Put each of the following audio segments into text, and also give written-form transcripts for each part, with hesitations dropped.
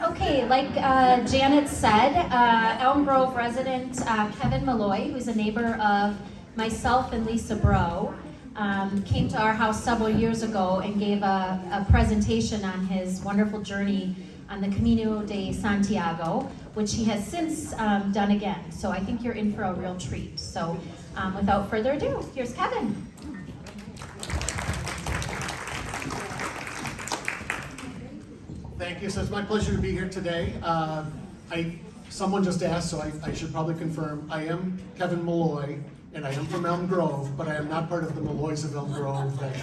Okay, like Janet said, Elm Grove resident Kevin Malloy, who's a neighbor of myself and Lisa Bro, came to our house several years ago and gave a presentation on his wonderful journey on the Camino de Santiago, which he has since done again. So I think you're in for a real treat. So without further ado, here's Kevin. Thank you. So it's my pleasure to be here today. Someone just asked, so I should probably confirm. I am Kevin Malloy, and I am from Elm Grove, but I am not part of the Malloys of Elm Grove that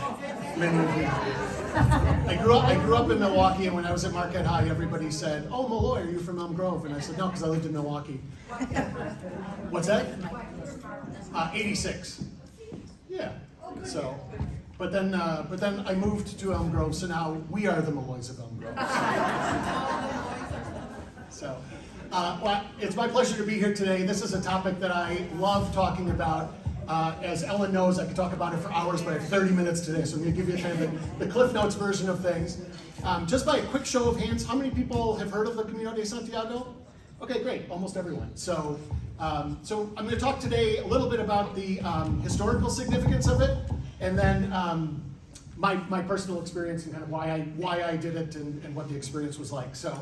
many of you know. I grew up in Milwaukee, and when I was at Marquette High, everybody said, "Oh, Malloy, are you from Elm Grove?" And I said, "No, because I lived in Milwaukee." What's that? 86. Yeah. So. But then I moved to Elm Grove, so now we are the Malloys of Elm Grove. Well, it's my pleasure to be here today. This is a topic that I love talking about. As Ellen knows, I could talk about it for hours, but I have 30 minutes today, so I'm going to give you kind of the Cliff Notes version of things. Just by a quick show of hands, how many people have heard of the Camino de Santiago? Okay, great, almost everyone. So I'm going to talk today a little bit about the historical significance of it, and then my personal experience and kind of why I did it and what the experience was like. So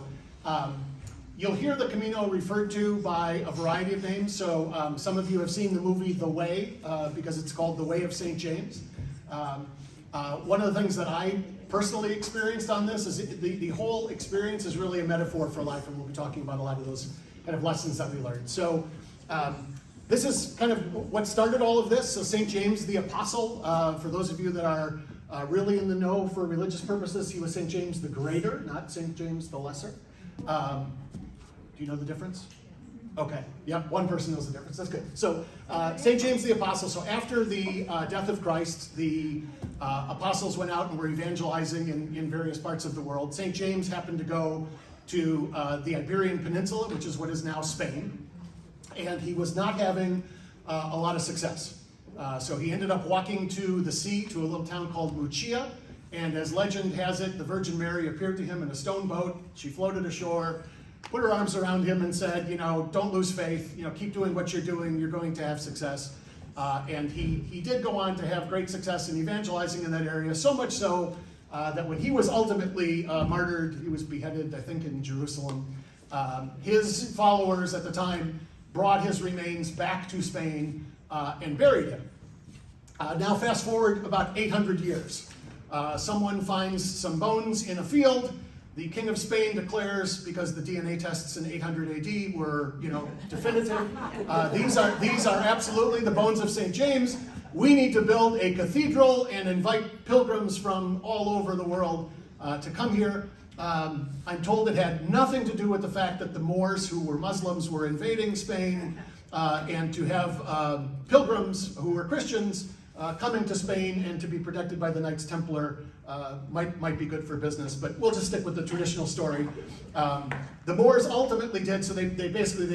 you'll hear the Camino referred to by a variety of names. So some of you have seen the movie The Way, because it's called The Way of St. James. One of the things that I personally experienced on this is the whole experience is really a metaphor for life, and we'll be talking about a lot of those kind of lessons that we learned. So this is kind of what started all of this. So St. James the Apostle, for those of you that are really in the know for religious purposes, he was St. James the Greater, not St. James the Lesser. Do you know the difference? Okay, yep, one person knows the difference, that's good. So St. James the Apostle, so after the death of Christ, the apostles went out and were evangelizing in various parts of the world. St. James happened to go to the Iberian Peninsula, which is what is now Spain, and he was not having a lot of success. So he ended up walking to the sea, to a little town called Mucia, and as legend has it, the Virgin Mary appeared to him in a stone boat. She floated ashore, put her arms around him and said, don't lose faith, keep doing what you're doing, you're going to have success. And he did go on to have great success in evangelizing in that area, so much so that when he was ultimately martyred, he was beheaded, I think, in Jerusalem. His followers at the time brought his remains back to Spain and buried him. Now fast forward about 800 years. Someone finds some bones in a field. The King of Spain declares, because the DNA tests in 800 AD were, definitive, these are absolutely the bones of St. James. We need to build a cathedral and invite pilgrims from all over the world to come here. I'm told it had nothing to do with the fact that the Moors, who were Muslims, were invading Spain, and to have pilgrims who were Christians coming to Spain and to be protected by the Knights Templar might be good for business, but we'll just stick with the traditional story. The Moors ultimately did, so they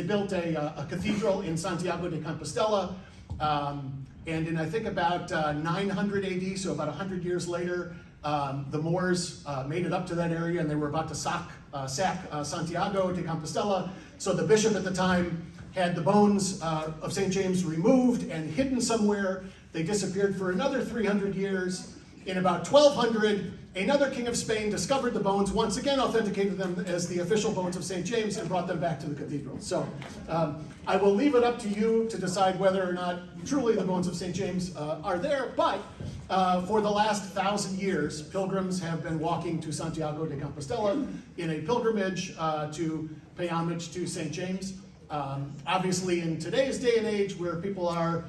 built a cathedral in Santiago de Compostela, and in I think about 900 AD, so about 100 years later, the Moors made it up to that area, and they were about to sack Santiago de Compostela. So the bishop at the time had the bones of St. James removed and hidden somewhere. They disappeared for another 300 years. In about 1200, another king of Spain discovered the bones, once again authenticated them as the official bones of St. James, and brought them back to the cathedral. So I will leave it up to you to decide whether or not truly the bones of St. James are there, but for the last 1,000 years, pilgrims have been walking to Santiago de Compostela in a pilgrimage to pay homage to St. James. Obviously, in today's day and age, where people are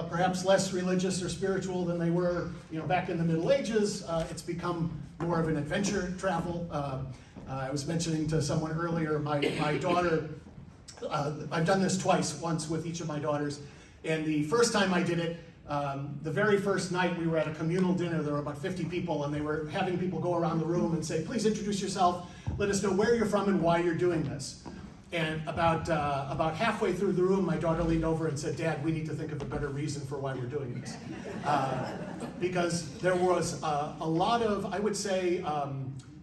perhaps less religious or spiritual than they were, back in the Middle Ages, it's become more of an adventure travel. I was mentioning to someone earlier, my daughter, I've done this twice, once with each of my daughters, and the first time I did it, the very first night we were at a communal dinner. There were about 50 people, and they were having people go around the room and say, "Please introduce yourself, let us know where you're from and why you're doing this." And about halfway through the room, my daughter leaned over and said, "Dad, we need to think of a better reason for why we're doing this." Because there was a lot of, I would say,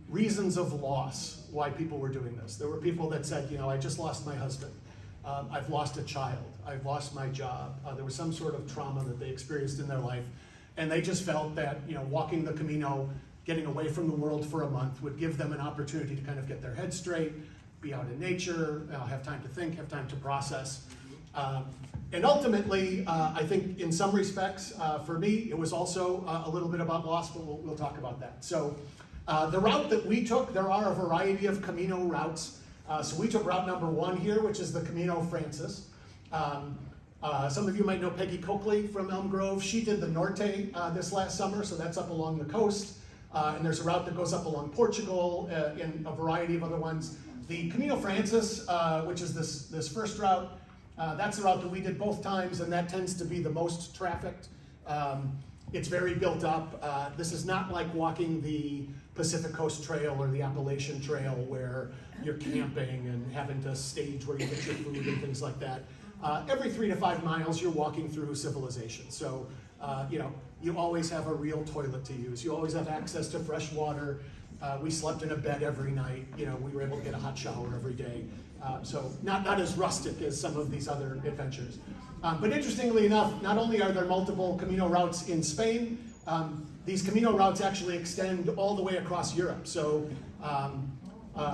reasons of loss why people were doing this. There were people that said, I just lost my husband. I've lost a child. I've lost my job. There was some sort of trauma that they experienced in their life. And they just felt that, walking the Camino, getting away from the world for a month would give them an opportunity to kind of get their head straight, be out in nature, have time to think, have time to process. And ultimately, I think in some respects, for me, it was also a little bit about loss, but we'll talk about that. So the route that we took, there are a variety of Camino routes. So we took route number 1 here, which is the Camino Francis. Some of you might know Peggy Coakley from Elm Grove. She did the Norte this last summer, so that's up along the coast. And there's a route that goes up along Portugal and a variety of other ones. The Camino Francis, which is this first route, that's the route that we did both times, and that tends to be the most trafficked. It's very built up. This is not like walking the Pacific Coast Trail or the Appalachian Trail where you're camping and having to stage where you get your food and things like that. Every 3 to 5 miles, you're walking through civilization. So, you always have a real toilet to use. You always have access to fresh water. We slept in a bed every night. We were able to get a hot shower every day. So not as rustic as some of these other adventures. But interestingly enough, not only are there multiple Camino routes in Spain, these Camino routes actually extend all the way across Europe. So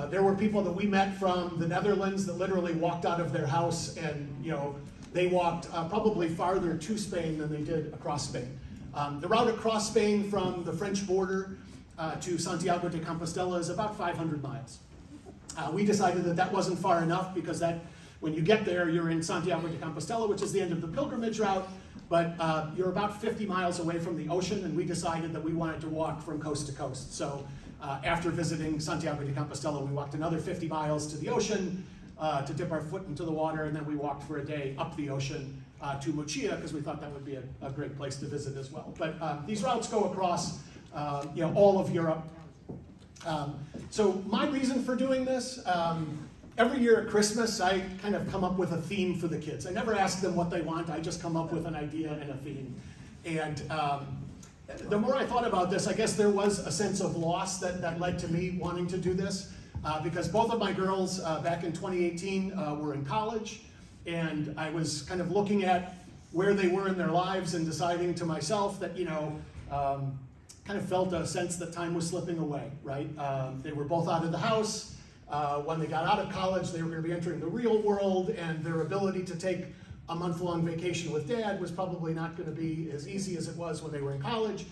there were people that we met from the Netherlands that literally walked out of their house and, they walked probably farther to Spain than they did across Spain. The route across Spain from the French border to Santiago de Compostela is about 500 miles. We decided that wasn't far enough because when you get there, you're in Santiago de Compostela, which is the end of the pilgrimage route, but you're about 50 miles away from the ocean, and we decided that we wanted to walk from coast to coast. So after visiting Santiago de Compostela, we walked another 50 miles to the ocean to dip our foot into the water, and then we walked for a day up the ocean to Muxía because we thought that would be a great place to visit as well. But these routes go across all of Europe. So my reason for doing this, every year at Christmas, I kind of come up with a theme for the kids. I never ask them what they want, I just come up with an idea and a theme. And the more I thought about this, I guess there was a sense of loss that led to me wanting to do this, because both of my girls back in 2018 were in college, and I was kind of looking at where they were in their lives and deciding to myself that, kind of felt a sense that time was slipping away, right? They were both out of the house. When they got out of college, they were going to be entering the real world, and their ability to take a month-long vacation with Dad was probably not going to be as easy as it was when they were in college.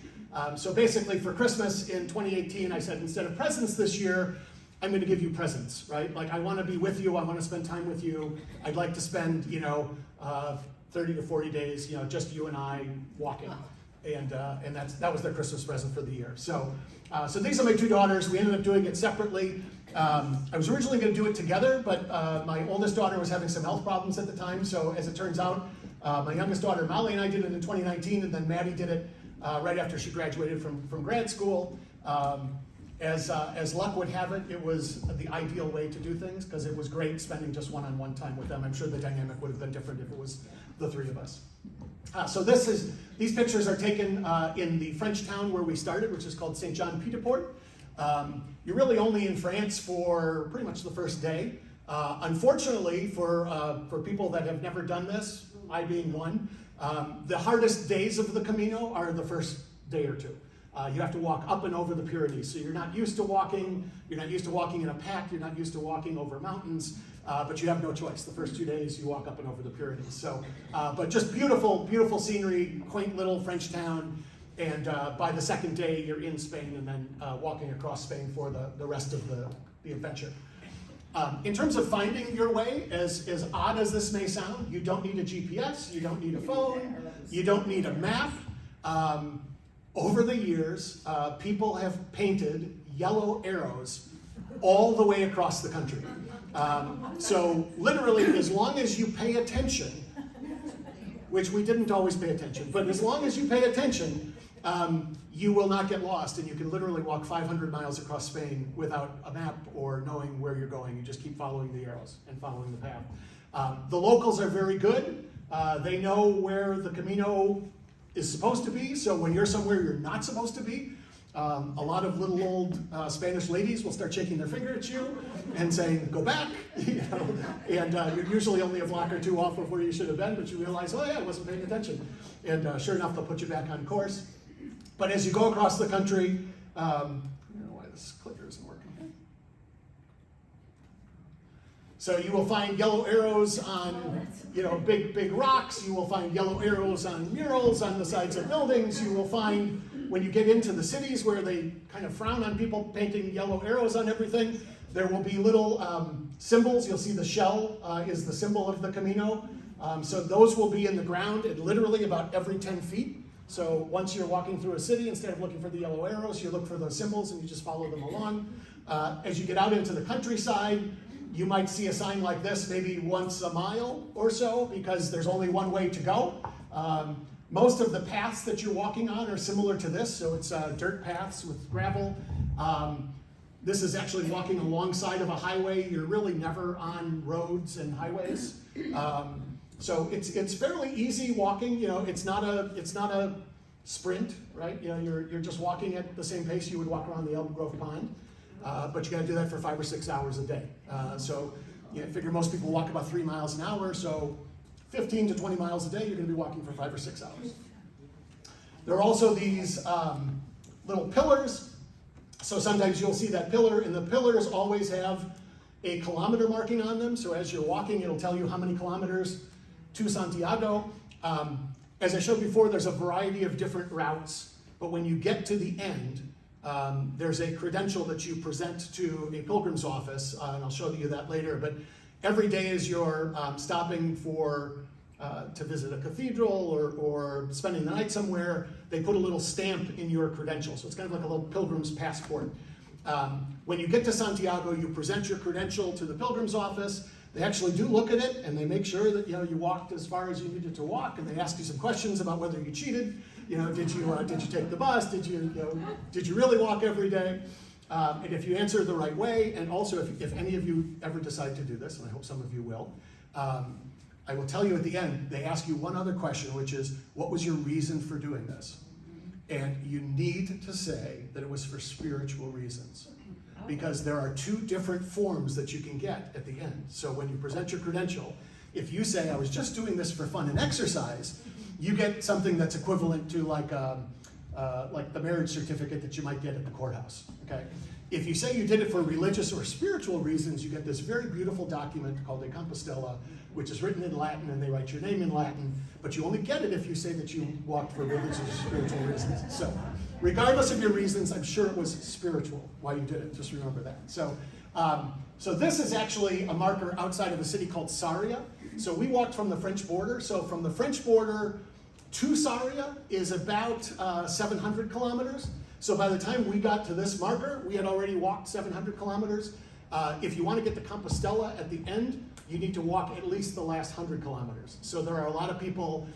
So basically for Christmas in 2018, I said, instead of presents this year, I'm going to give you presents, right? Like, I want to be with you, I want to spend time with you. I'd like to spend, 30 to 40 days, just you and I walking. And that was their Christmas present for the year. So these are my 2 daughters. We ended up doing it separately. I was originally going to do it together, but my oldest daughter was having some health problems at the time. So as it turns out, my youngest daughter Molly and I did it in 2019, and then Maddie did it right after she graduated from grad school. As luck would have it, it was the ideal way to do things because it was great spending just one-on-one time with them. I'm sure the dynamic would have been different if it was the 3 of us. So these pictures are taken in the French town where we started, which is called Saint-Jean-Pied-de-Port. You're really only in France for pretty much the first day. Unfortunately, for people that have never done this, I being one, the hardest days of the Camino are the first day or 2. You have to walk up and over the Pyrenees, so you're not used to walking in a pack, you're not used to walking over mountains, but you have no choice. The first 2 days you walk up and over the Pyrenees. So, but just beautiful, beautiful scenery, quaint little French town, and by the second day you're in Spain and then walking across Spain for the rest of the adventure. In terms of finding your way, as odd as this may sound, you don't need a GPS, you don't need a phone, you don't need a map. Over the years, people have painted yellow arrows all the way across the country. So literally, as long as you pay attention, which we didn't always pay attention, but as long as you pay attention, you will not get lost, and you can literally walk 500 miles across Spain without a map or knowing where you're going. You just keep following the arrows and following the path. The locals are very good. They know where the Camino is supposed to be, so when you're somewhere you're not supposed to be, A lot of little old Spanish ladies will start shaking their finger at you and saying, go back, and you're usually only a block or two off of where you should have been, but you realize, oh yeah, I wasn't paying attention. And sure enough, they'll put you back on course. But as you go across the country, I don't know why this clicker isn't working. So you will find yellow arrows on, big rocks. You will find yellow arrows on murals on the sides of buildings. You will find, when you get into the cities where they kind of frown on people painting yellow arrows on everything, there will be little symbols. You'll see the shell is the symbol of the Camino. So those will be in the ground at literally about every 10 feet. So once you're walking through a city, instead of looking for the yellow arrows, you look for those symbols and you just follow them along. As you get out into the countryside, you might see a sign like this maybe once a mile or so, because there's only one way to go. Most of the paths that you're walking on are similar to this, so it's dirt paths with gravel. This is actually walking alongside of a highway. You're really never on roads and highways. So it's fairly easy walking. It's not a sprint, right? You're just walking at the same pace you would walk around the Elm Grove Pond. But you got to do that for 5 or 6 hours a day. So figure most people walk about 3 miles an hour, so 15 to 20 miles a day, you're going to be walking for 5 or 6 hours. There are also these little pillars. So sometimes you'll see that pillar, and the pillars always have a kilometer marking on them. So as you're walking, it'll tell you how many kilometers to Santiago. As I showed before, there's a variety of different routes, but when you get to the end, there's a credential that you present to a pilgrim's office, and I'll show you that later. But every day as you're stopping to visit a cathedral or spending the night somewhere, they put a little stamp in your credential. So it's kind of like a little pilgrim's passport. When you get to Santiago, you present your credential to the pilgrim's office. They actually do look at it, and they make sure that you walked as far as you needed to walk, and they ask you some questions about whether you cheated. Did you take the bus? Did you really walk every day? And if you answer the right way, and also if any of you ever decide to do this, and I hope some of you will, I will tell you at the end, they ask you one other question, which is, what was your reason for doing this? And you need to say that it was for spiritual reasons, because there are 2 different forms that you can get at the end. So when you present your credential, if you say, I was just doing this for fun and exercise, you get something that's equivalent to like the marriage certificate that you might get at the courthouse, okay? If you say you did it for religious or spiritual reasons, you get this very beautiful document called a compostela, which is written in Latin, and they write your name in Latin, but you only get it if you say that you walked for religious or spiritual reasons. So regardless of your reasons, I'm sure it was spiritual why you did it, just remember that. So this is actually a marker outside of a city called Sarria. So we walked from the French border. So from the French border to Sarria is about 700 kilometers. So by the time we got to this marker, we had already walked 700 kilometers. If you want to get to Compostela at the end, you need to walk at least the last 100 kilometers. So there are a lot of people,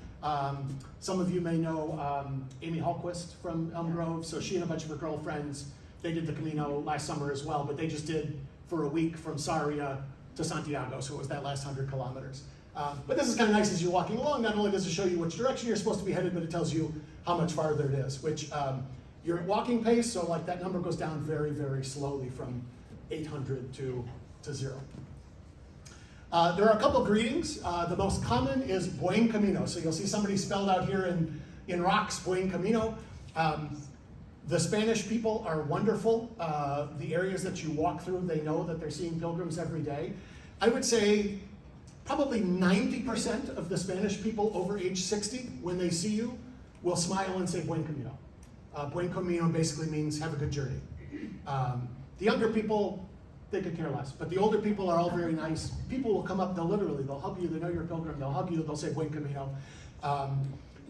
some of you may know Amy Hallquist from Elm Grove. So she and a bunch of her girlfriends, they did the Camino last summer as well, but they just did for a week from Sarria to Santiago. So it was that last 100 kilometers. But this is kind of nice as you're walking along. Not only does it show you which direction you're supposed to be headed, but it tells you how much farther it is, which you're at walking pace, so like that number goes down very, very slowly from 800 to 0. There are a couple greetings. The most common is Buen Camino. So you'll see somebody spelled out here in rocks, Buen Camino. The Spanish people are wonderful. The areas that you walk through, they know that they're seeing pilgrims every day. I would say probably 90% of the Spanish people over age 60, when they see you, will smile and say Buen Camino. Buen Camino basically means have a good journey. The younger people, they could care less, but the older people are all very nice. People will come up, they'll hug you, they know you're a pilgrim, they'll hug you, they'll say Buen Camino.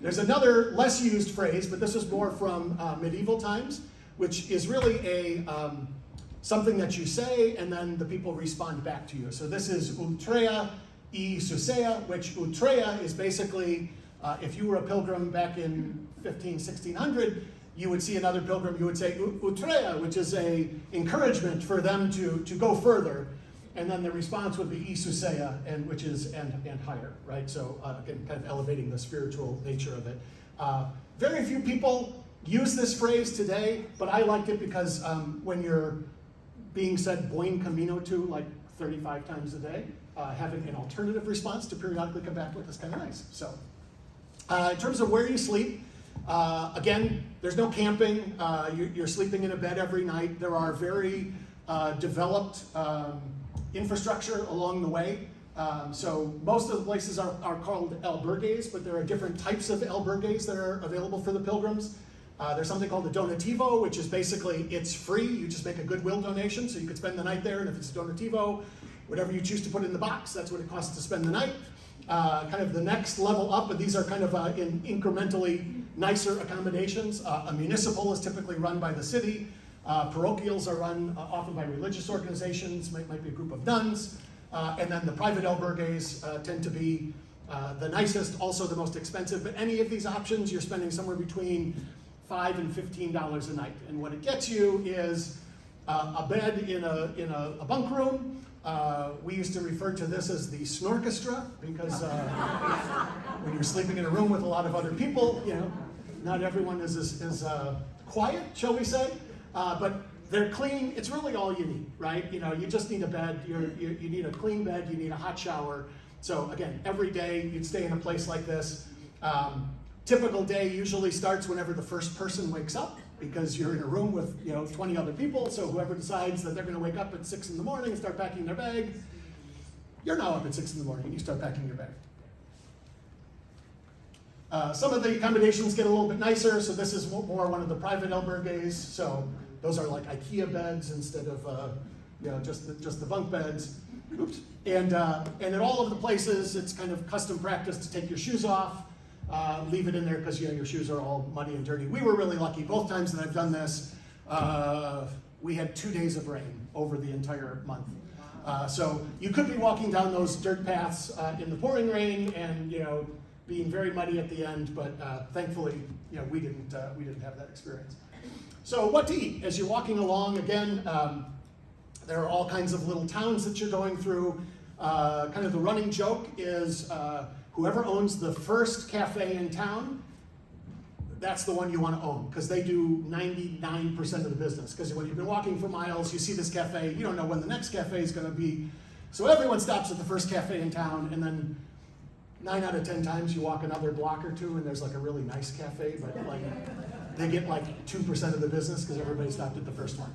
There's another less used phrase, but this is more from medieval times, which is really something that you say and then the people respond back to you. So this is Utrea y Susea, which Utrea is basically, if you were a pilgrim back in 1600, you would see another pilgrim, you would say Utrea, which is a encouragement for them to go further. And then the response would be Isusea, which is and higher, right? So again, kind of elevating the spiritual nature of it. Very few people use this phrase today, but I liked it because when you're being said buen camino to like 35 times a day, having an alternative response to periodically come back with is kind of nice. So in terms of where you sleep, again, there's no camping. You're sleeping in a bed every night. There are very developed infrastructure along the way. So most of the places are called albergues, but there are different types of albergues that are available for the pilgrims. There's something called a donativo, which is basically, it's free. You just make a goodwill donation, so you could spend the night there, and if it's a donativo, whatever you choose to put in the box, that's what it costs to spend the night. Kind of the next level up, but these are kind of in incrementally nicer accommodations. A municipal is typically run by the city. Parochials are run often by religious organizations, might be a group of nuns. And then the private albergues tend to be the nicest, also the most expensive. But any of these options, you're spending somewhere between $5 and $15 a night. And what it gets you is a bed in a bunk room. We used to refer to this as the snorchestra because when you're sleeping in a room with a lot of other people, you know, not everyone is as quiet, shall we say. But they're clean. It's really all you need, right? You know, you just need a bed. You need a clean bed. You need a hot shower. So again, every day you'd stay in a place like this. Typical day usually starts whenever the first person wakes up, because you're in a room with 20 other people. So whoever decides that they're going to wake up at 6 in the morning and start packing their bag, you're now up at 6 in the morning and you start packing your bag. Some of the accommodations get a little bit nicer. So this is more one of the private albergues. So those are like IKEA beds instead of just the bunk beds. Oops. And at all of the places, it's kind of custom practice to take your shoes off, leave it in there because your shoes are all muddy and dirty. We were really lucky. Both times that I've done this, we had 2 days of rain over the entire month. So you could be walking down those dirt paths in the pouring rain and being very muddy at the end, but thankfully we didn't have that experience. So what to eat as you're walking along? Again, there are all kinds of little towns that you're going through. Kind of the running joke is whoever owns the first cafe in town, that's the one you want to own, because they do 99% of the business. Because when you've been walking for miles, you see this cafe, you don't know when the next cafe is going to be. So everyone stops at the first cafe in town, and then 9 out of 10 times you walk another block or two, and there's like a really nice cafe, but like they get like 2% of the business because everybody stopped at the first one.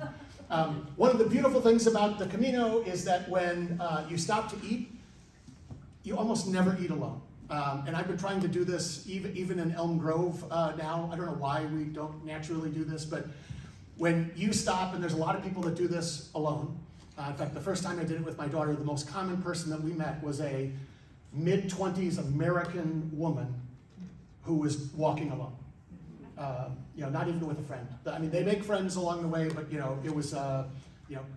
One of the beautiful things about the Camino is that when you stop to eat, you almost never eat alone. And I've been trying to do this even in Elm Grove now. I don't know why we don't naturally do this, but when you stop, and there's a lot of people that do this alone. In fact, the first time I did it with my daughter, the most common person that we met was a mid-20s American woman who was walking alone. Not even with a friend. I mean, they make friends along the way, but it was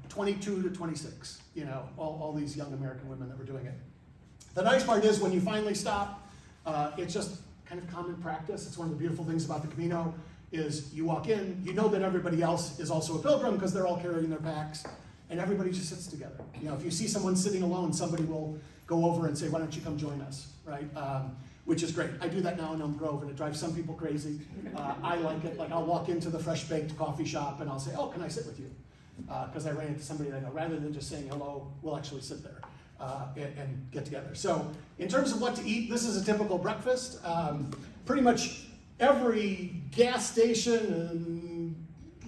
22 to 26. All these young American women that were doing it. The nice part is when you finally stop, it's just kind of common practice. It's one of the beautiful things about the Camino is you walk in, you know that everybody else is also a pilgrim because they're all carrying their packs, and everybody just sits together. If you see someone sitting alone, somebody will go over and say, "Why don't you come join us?" Right? Which is great. I do that now in Elm Grove, and it drives some people crazy. I like it. Like I'll walk into the fresh baked coffee shop and I'll say, "Oh, can I sit with you?" Because I ran into somebody that I know. Rather than just saying hello, we'll actually sit there and get together. So in terms of what to eat, this is a typical breakfast. Pretty much every gas station and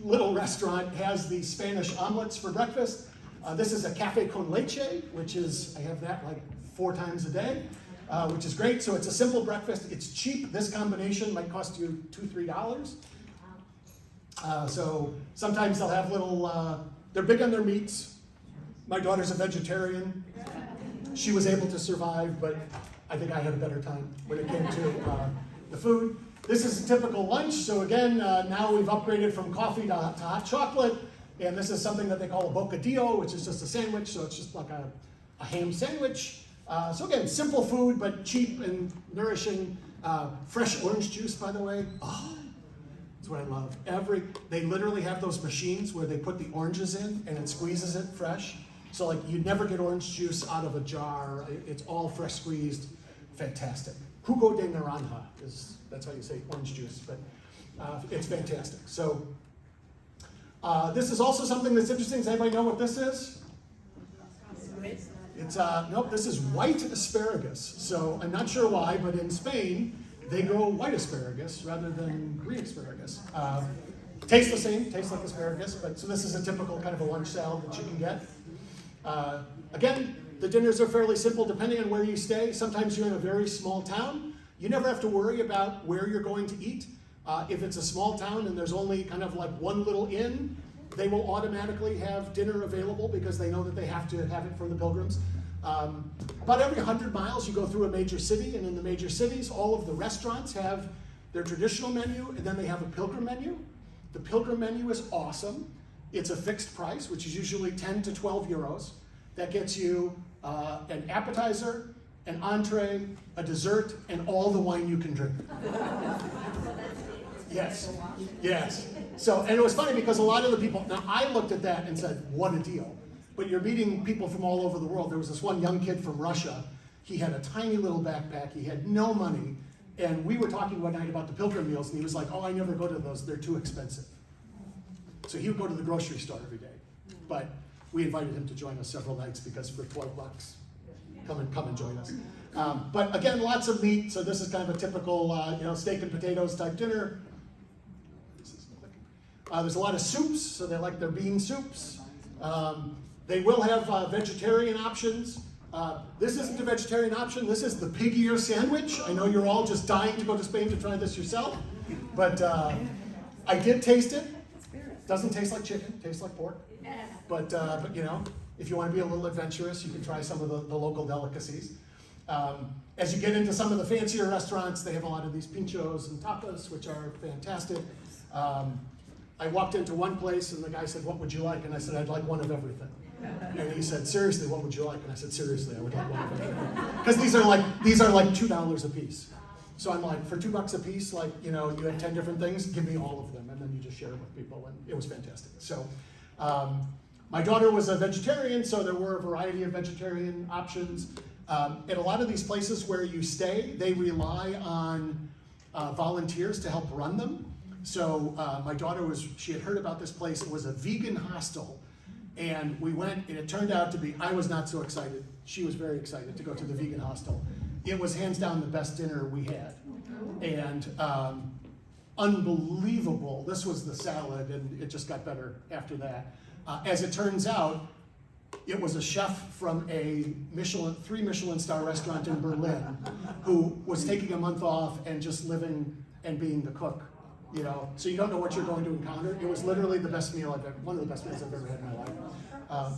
little restaurant has the Spanish omelets for breakfast. This is a café con leche, which is, I have that like 4 times a day. Which is great. So it's a simple breakfast. It's cheap. This combination might cost you $2-3. So sometimes they'll have little, they're big on their meats. My daughter's a vegetarian. She was able to survive, but I think I had a better time when it came to the food. This is a typical lunch. So again, now we've upgraded from coffee to hot chocolate. And this is something that they call a bocadillo, which is just a sandwich. So it's just like a ham sandwich. So again, simple food, but cheap and nourishing. Fresh orange juice, by the way. Oh, that's what I love. They literally have those machines where they put the oranges in and it squeezes it fresh. So like you'd never get orange juice out of a jar. It's all fresh squeezed. Fantastic. Jugo de naranja that's how you say orange juice. But It's fantastic. So this is also something that's interesting. Does anybody know what this is? It's nope, this is white asparagus. So I'm not sure why, but in Spain, they grow white asparagus rather than green asparagus. Tastes the same, tastes like asparagus, but so this is a typical kind of a lunch salad that you can get. Again, the dinners are fairly simple depending on where you stay. Sometimes you're in a very small town. You never have to worry about where you're going to eat. If it's a small town and there's only kind of like one little inn, they will automatically have dinner available because they know that they have to have it for the pilgrims. About every 100 miles you go through a major city, and in the major cities, all of the restaurants have their traditional menu, and then they have a pilgrim menu. The pilgrim menu is awesome. It's a fixed price, which is usually 10 to 12 euros. That gets you an appetizer, an entree, a dessert, and all the wine you can drink. Yes, yes. So, and it was funny because a lot of the people, now I looked at that and said, what a deal. But you're meeting people from all over the world. There was this one young kid from Russia. He had a tiny little backpack. He had no money. And we were talking one night about the pilgrim meals, and he was like, oh, I never go to those. They're too expensive. So he would go to the grocery store every day. But we invited him to join us several nights because for $12, come and join us. But again, lots of meat. So this is kind of a typical steak and potatoes type dinner. There's a lot of soups, so they like their bean soups. They will have vegetarian options. This isn't a vegetarian option. This is the pig ear sandwich. I know you're all just dying to go to Spain to try this yourself, but I did taste it. Doesn't taste like chicken. Tastes like pork. But you know, if you want to be a little adventurous, you can try some of the local delicacies. As you get into some of the fancier restaurants, they have a lot of these pinchos and tapas, which are fantastic. I walked into one place and the guy said, what would you like? And I said, I'd like one of everything. And he said, seriously, what would you like? And I said, seriously, I would like one of everything. Because these are like $2 a piece. So I'm like, for $2 a piece, like, you know, you had 10 different things, give me all of them. And then you just share it with people, and it was fantastic. So my daughter was a vegetarian, so there were a variety of vegetarian options. At a lot of these places where you stay, they rely on volunteers to help run them. So my daughter she had heard about this place. It was a vegan hostel. And we went, and it turned out to be, I was not so excited. She was very excited to go to the vegan hostel. It was hands down the best dinner we had. And unbelievable. This was the salad, and it just got better after that. As it turns out, it was a chef from a 3 Michelin star restaurant in Berlin who was taking a month off and just living and being the cook. You know, so you don't know what you're going to encounter. It was literally the best meal one of the best meals I've ever had in my life.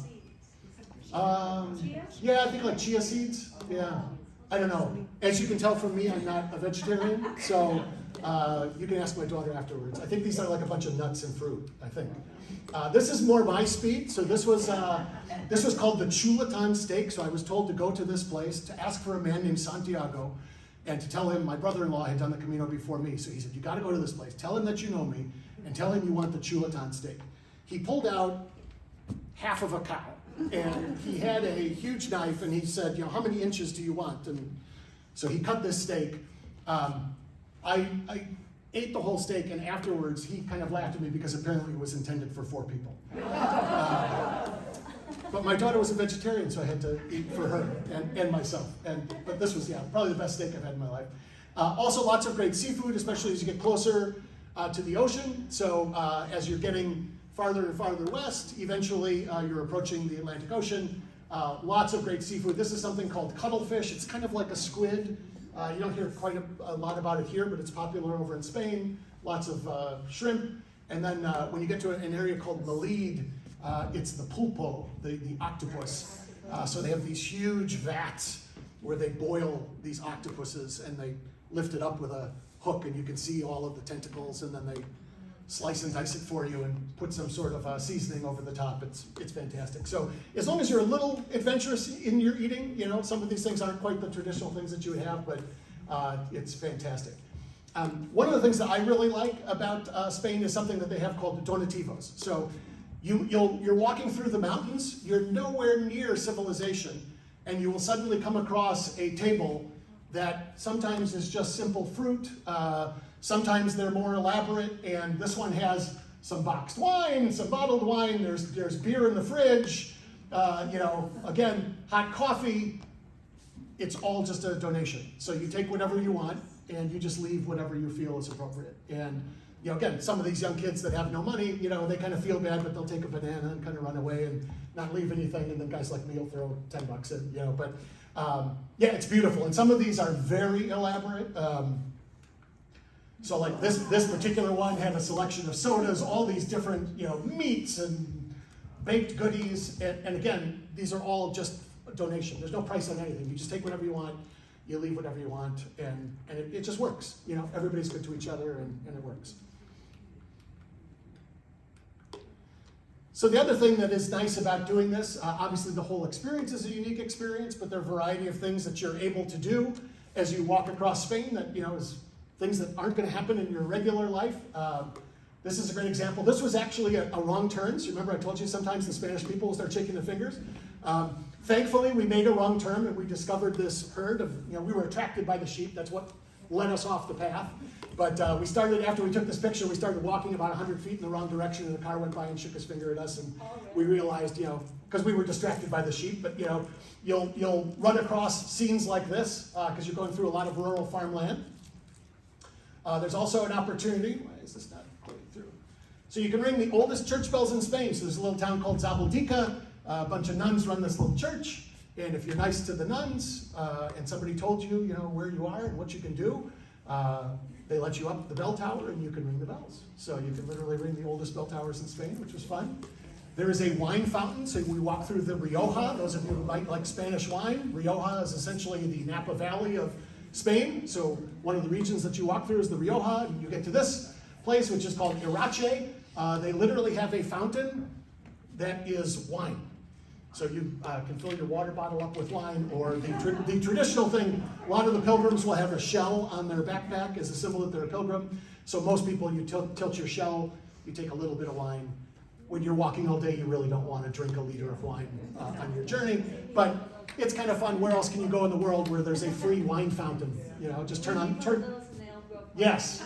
Yeah, I think like chia seeds. Yeah, I don't know. As you can tell from me, I'm not a vegetarian, so you can ask my daughter afterwards. I think these are like a bunch of nuts and fruit, I think. This is more my speed. So this was called the Chulatan steak. So I was told to go to this place to ask for a man named Santiago, and to tell him my brother-in-law had done the Camino before me. So he said, you got to go to this place. Tell him that you know me, and tell him you want the Chulatan steak. He pulled out half of a cow, and he had a huge knife, and he said, you know, how many inches do you want? And so he cut this steak. I ate the whole steak, and afterwards he kind of laughed at me because apparently it was intended for 4 people. But my daughter was a vegetarian, so I had to eat for her and myself. But this was, probably the best steak I've had in my life. Also, lots of great seafood, especially as you get closer to the ocean. So as you're getting farther and farther west, eventually you're approaching the Atlantic Ocean. Lots of great seafood. This is something called cuttlefish. It's kind of like a squid. You don't hear quite a lot about it here, but it's popular over in Spain. Lots of shrimp. And then when you get to an area called Malid, it's the pulpo, the octopus. So they have these huge vats where they boil these octopuses, and they lift it up with a hook, and you can see all of the tentacles, and then they slice and dice it for you and put some sort of seasoning over the top. It's fantastic. So as long as you're a little adventurous in your eating, you know, some of these things aren't quite the traditional things that you would have, but it's fantastic. One of the things that I really like about Spain is something that they have called donativos. So you're walking through the mountains, you're nowhere near civilization, and you will suddenly come across a table that sometimes is just simple fruit, Sometimes they're more elaborate, and this one has some boxed wine, some bottled wine, there's beer in the fridge, again, hot coffee. It's all just a donation. So you take whatever you want, and you just leave whatever you feel is appropriate. And again, some of these young kids that have no money, they kind of feel bad, but they'll take a banana and kind of run away and not leave anything, and then guys like me will throw $10 in, but it's beautiful. And some of these are very elaborate. So like this particular one had a selection of sodas, all these different, meats and baked goodies. And again, these are all just a donation. There's no price on anything. You just take whatever you want, you leave whatever you want, and it just works. Everybody's good to each other, and it works. So the other thing that is nice about doing this, obviously the whole experience is a unique experience, but there are a variety of things that you're able to do as you walk across Spain that, is things that aren't going to happen in your regular life. This is a great example. This was actually a wrong turn. So remember I told you sometimes the Spanish people will start shaking their fingers. Thankfully, we made a wrong turn, and we discovered this herd of, we were attracted by the sheep. That's what led us off the path. But after we took this picture, we started walking about 100 feet in the wrong direction, and the car went by and shook his finger at us, and we realized, because we were distracted by the sheep, but you'll run across scenes like this, because you're going through a lot of rural farmland. There's also an opportunity, why is this not going through? So you can ring the oldest church bells in Spain. So there's a little town called Zabaldika, a bunch of nuns run this little church, and if you're nice to the nuns, and somebody told you, where you are and what you can do, they let you up the bell tower and you can ring the bells. So you can literally ring the oldest bell towers in Spain, which was fun. There is a wine fountain, so we walk through the Rioja. Those of you who might like Spanish wine, Rioja is essentially the Napa Valley of Spain. So one of the regions that you walk through is the Rioja, and you get to this place, which is called Irache. They literally have a fountain that is wine. So you can fill your water bottle up with wine, or the traditional thing, a lot of the pilgrims will have a shell on their backpack as a symbol that they're a pilgrim. So most people, you tilt your shell, you take a little bit of wine. When you're walking all day, you really don't want to drink a liter of wine on your journey, but it's kind of fun. Where else can you go in the world where there's a free wine fountain? Just turn. Yes.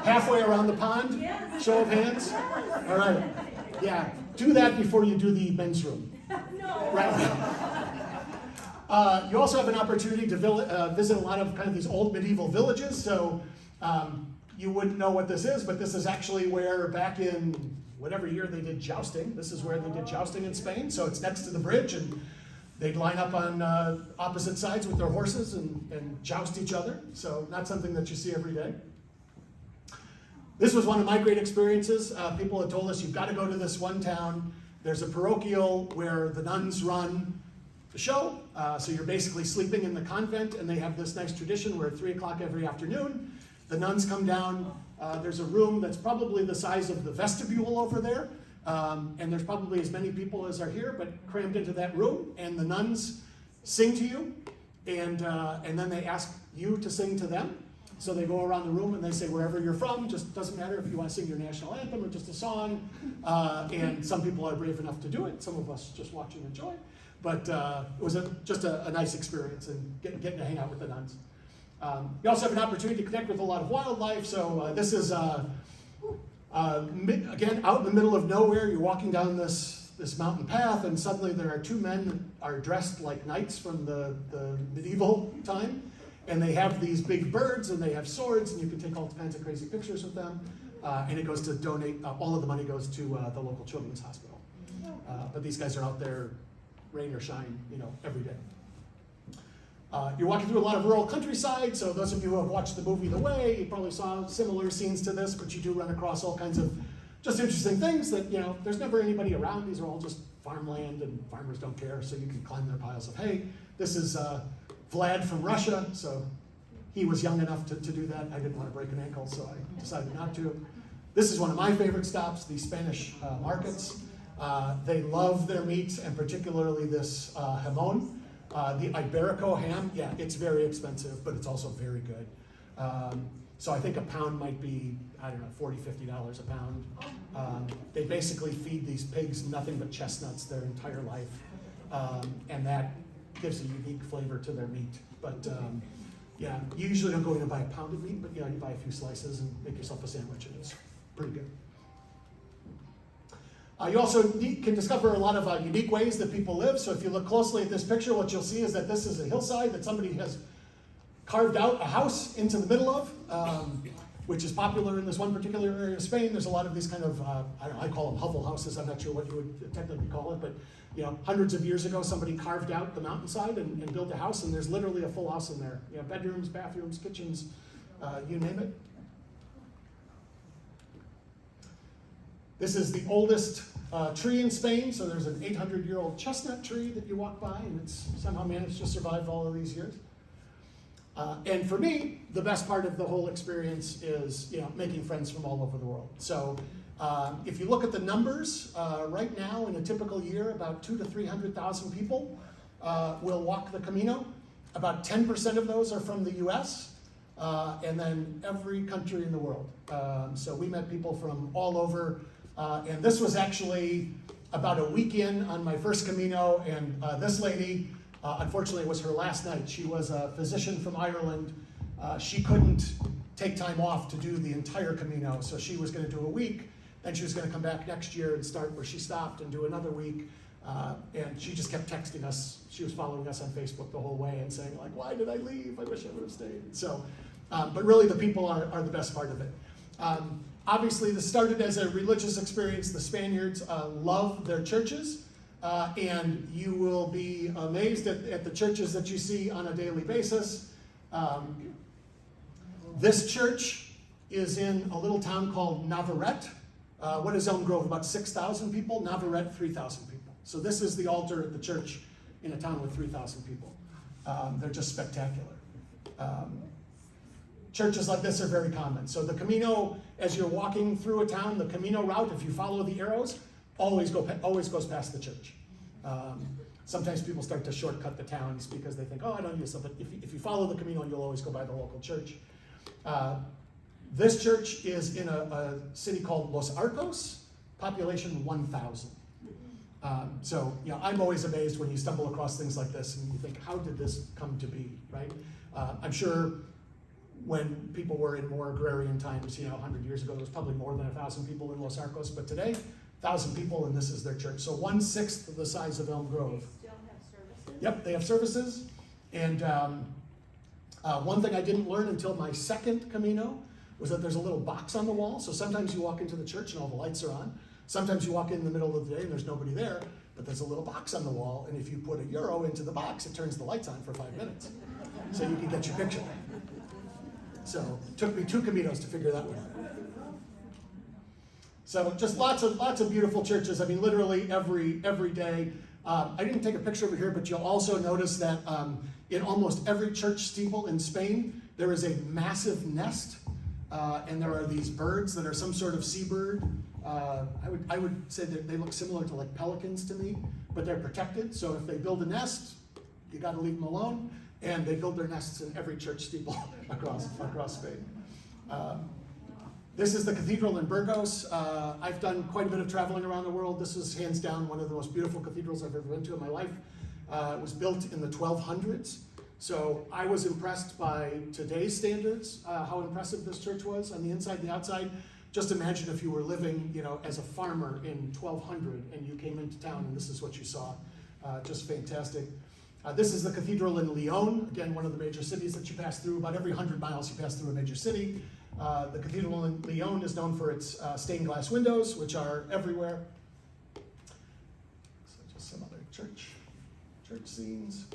Halfway around the pond, show of hands. All right, yeah. Do that before you do the men's room. No. Right. You also have an opportunity to visit a lot of kind of these old medieval villages. So you wouldn't know what this is, but this is actually where back in whatever year they did jousting. This is where they did jousting in Spain. So it's next to the bridge, and they'd line up on opposite sides with their horses and joust each other. So not something that you see every day. This was one of my great experiences. People had told us, you've got to go to this one town. There's a parochial where the nuns run the show. So you're basically sleeping in the convent, and they have this nice tradition where at 3 o'clock every afternoon, the nuns come down. There's a room that's probably the size of the vestibule over there. And there's probably as many people as are here, but crammed into that room. And the nuns sing to you, and then they ask you to sing to them. So they go around the room and they say, wherever you're from, just doesn't matter if you want to sing your national anthem or just a song. And some people are brave enough to do it. Some of us just watch and enjoy. But it was just a nice experience, and getting to hang out with the nuns. You also have an opportunity to connect with a lot of wildlife. So this is, again, out in the middle of nowhere. You're walking down this mountain path, and suddenly there are two men that are dressed like knights from the medieval time. And they have these big birds, and they have swords, and you can take all kinds of crazy pictures with them. And it goes to donate, all of the money goes to the local children's hospital. But these guys are out there, rain or shine, every day. You're walking through a lot of rural countryside, so those of you who have watched the movie The Way, you probably saw similar scenes to this, but you do run across all kinds of just interesting things that, there's never anybody around. These are all just farmland, and farmers don't care, so you can climb their piles of hay. This is Vlad from Russia, so he was young enough to do that. I didn't want to break an ankle, so I decided not to. This is one of my favorite stops, the Spanish markets. They love their meats, and particularly this jamon. The Iberico ham, yeah, it's very expensive, but it's also very good. So I think a pound might be, I don't know, $40, $50 a pound. They basically feed these pigs nothing but chestnuts their entire life, and that gives a unique flavor to their meat. But Yeah, you usually don't go in and buy a pound of meat, but you buy a few slices and make yourself a sandwich, and it's pretty good. You also can discover a lot of unique ways that people live. So if you look closely at this picture, what you'll see is that this is a hillside that somebody has carved out a house into the middle of, which is popular in this one particular area of Spain. There's a lot of these kind of, I call them hovel houses. I'm not sure what you would technically call it, but hundreds of years ago, somebody carved out the mountainside and built a house, and there's literally a full house in there. Bedrooms, bathrooms, kitchens, you name it. This is the oldest tree in Spain, so there's an 800-year-old chestnut tree that you walk by, and it's somehow managed to survive all of these years. And for me, the best part of the whole experience is making friends from all over the world. So if you look at the numbers, right now in a typical year, about 200,000 to 300,000 people will walk the Camino. About 10% of those are from the US, and then every country in the world. So we met people from all over. And this was actually about a week in on my first Camino, and this lady, unfortunately, it was her last night. She was a physician from Ireland. She couldn't take time off to do the entire Camino, so she was going to do a week, then she was going to come back next year and start where she stopped and do another week. And she just kept texting us. She was following us on Facebook the whole way and saying, like, why did I leave? I wish I would have stayed. So, but really the people are the best part of it. Obviously, this started as a religious experience. The Spaniards love their churches, and you will be amazed at the churches that you see on a daily basis. This church is in a little town called Navarrete. What is Elm Grove? About 6,000 people. Navarrete, 3,000 people. So this is the altar at the church in a town with 3,000 people. They're just spectacular. Churches like this are very common. So the Camino, as you're walking through a town, the Camino route, if you follow the arrows, always goes past the church. Sometimes people start to shortcut the towns because they think, I don't use something. If you follow the Camino, you'll always go by the local church. This church is in a city called Los Arcos, population 1,000. So I'm always amazed when you stumble across things like this and you think, how did this come to be, right? I'm sure when people were in more agrarian times, 100 years ago, there was probably more than 1,000 people in Los Arcos, but today, 1,000 people, and this is their church. So 1/6 of the size of Elm Grove. They still have services? Yep, they have services. And one thing I didn't learn until my second Camino was that there's a little box on the wall. So sometimes you walk into the church and all the lights are on. Sometimes you walk in the middle of the day and there's nobody there, but there's a little box on the wall, and if you put €1 into the box, it turns the lights on for 5 minutes. So you can get your picture. So it took me 2 Caminos to figure that one out. So just lots of beautiful churches. I mean, literally every day. I didn't take a picture over here, but you'll also notice that in almost every church steeple in Spain, there is a massive nest, and there are these birds that are some sort of seabird. I would say that they look similar to like pelicans to me, but they're protected. So if they build a nest, you got to leave them alone. And they build their nests in every church steeple across Spain. This is the cathedral in Burgos. I've done quite a bit of traveling around the world. This is hands down one of the most beautiful cathedrals I've ever been to in my life. It was built in the 1200s. So I was impressed by today's standards, how impressive this church was on the inside and the outside. Just imagine if you were living, as a farmer in 1200 and you came into town and this is what you saw. Just fantastic. This is the cathedral in Lyon, again, one of the major cities that you pass through. About every 100 miles you pass through a major city. The cathedral in Lyon is known for its stained glass windows, which are everywhere. So just some other church scenes.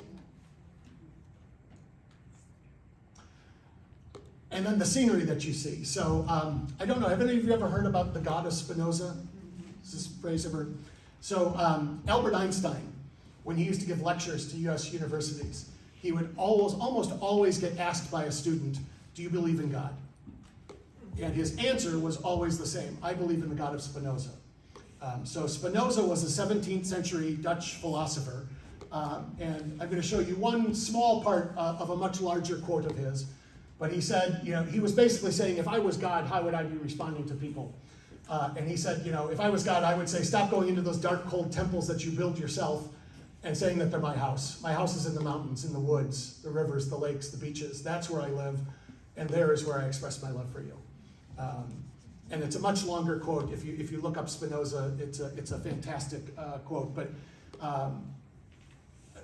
And then the scenery that you see. So I don't know, have any of you ever heard about the God of Spinoza? Is this phrase ever? So Albert Einstein, when he used to give lectures to US universities, he would almost always get asked by a student, do you believe in God? And his answer was always the same, I believe in the God of Spinoza. So Spinoza was a 17th century Dutch philosopher, and I'm going to show you one small part of a much larger quote of his. But he said, he was basically saying, if I was God, how would I be responding to people? And he said, if I was God, I would say, stop going into those dark, cold temples that you build yourself and saying that they're my house. My house is in the mountains, in the woods, the rivers, the lakes, the beaches. That's where I live, and there is where I express my love for you. And it's a much longer quote. If you look up Spinoza, it's a fantastic quote. But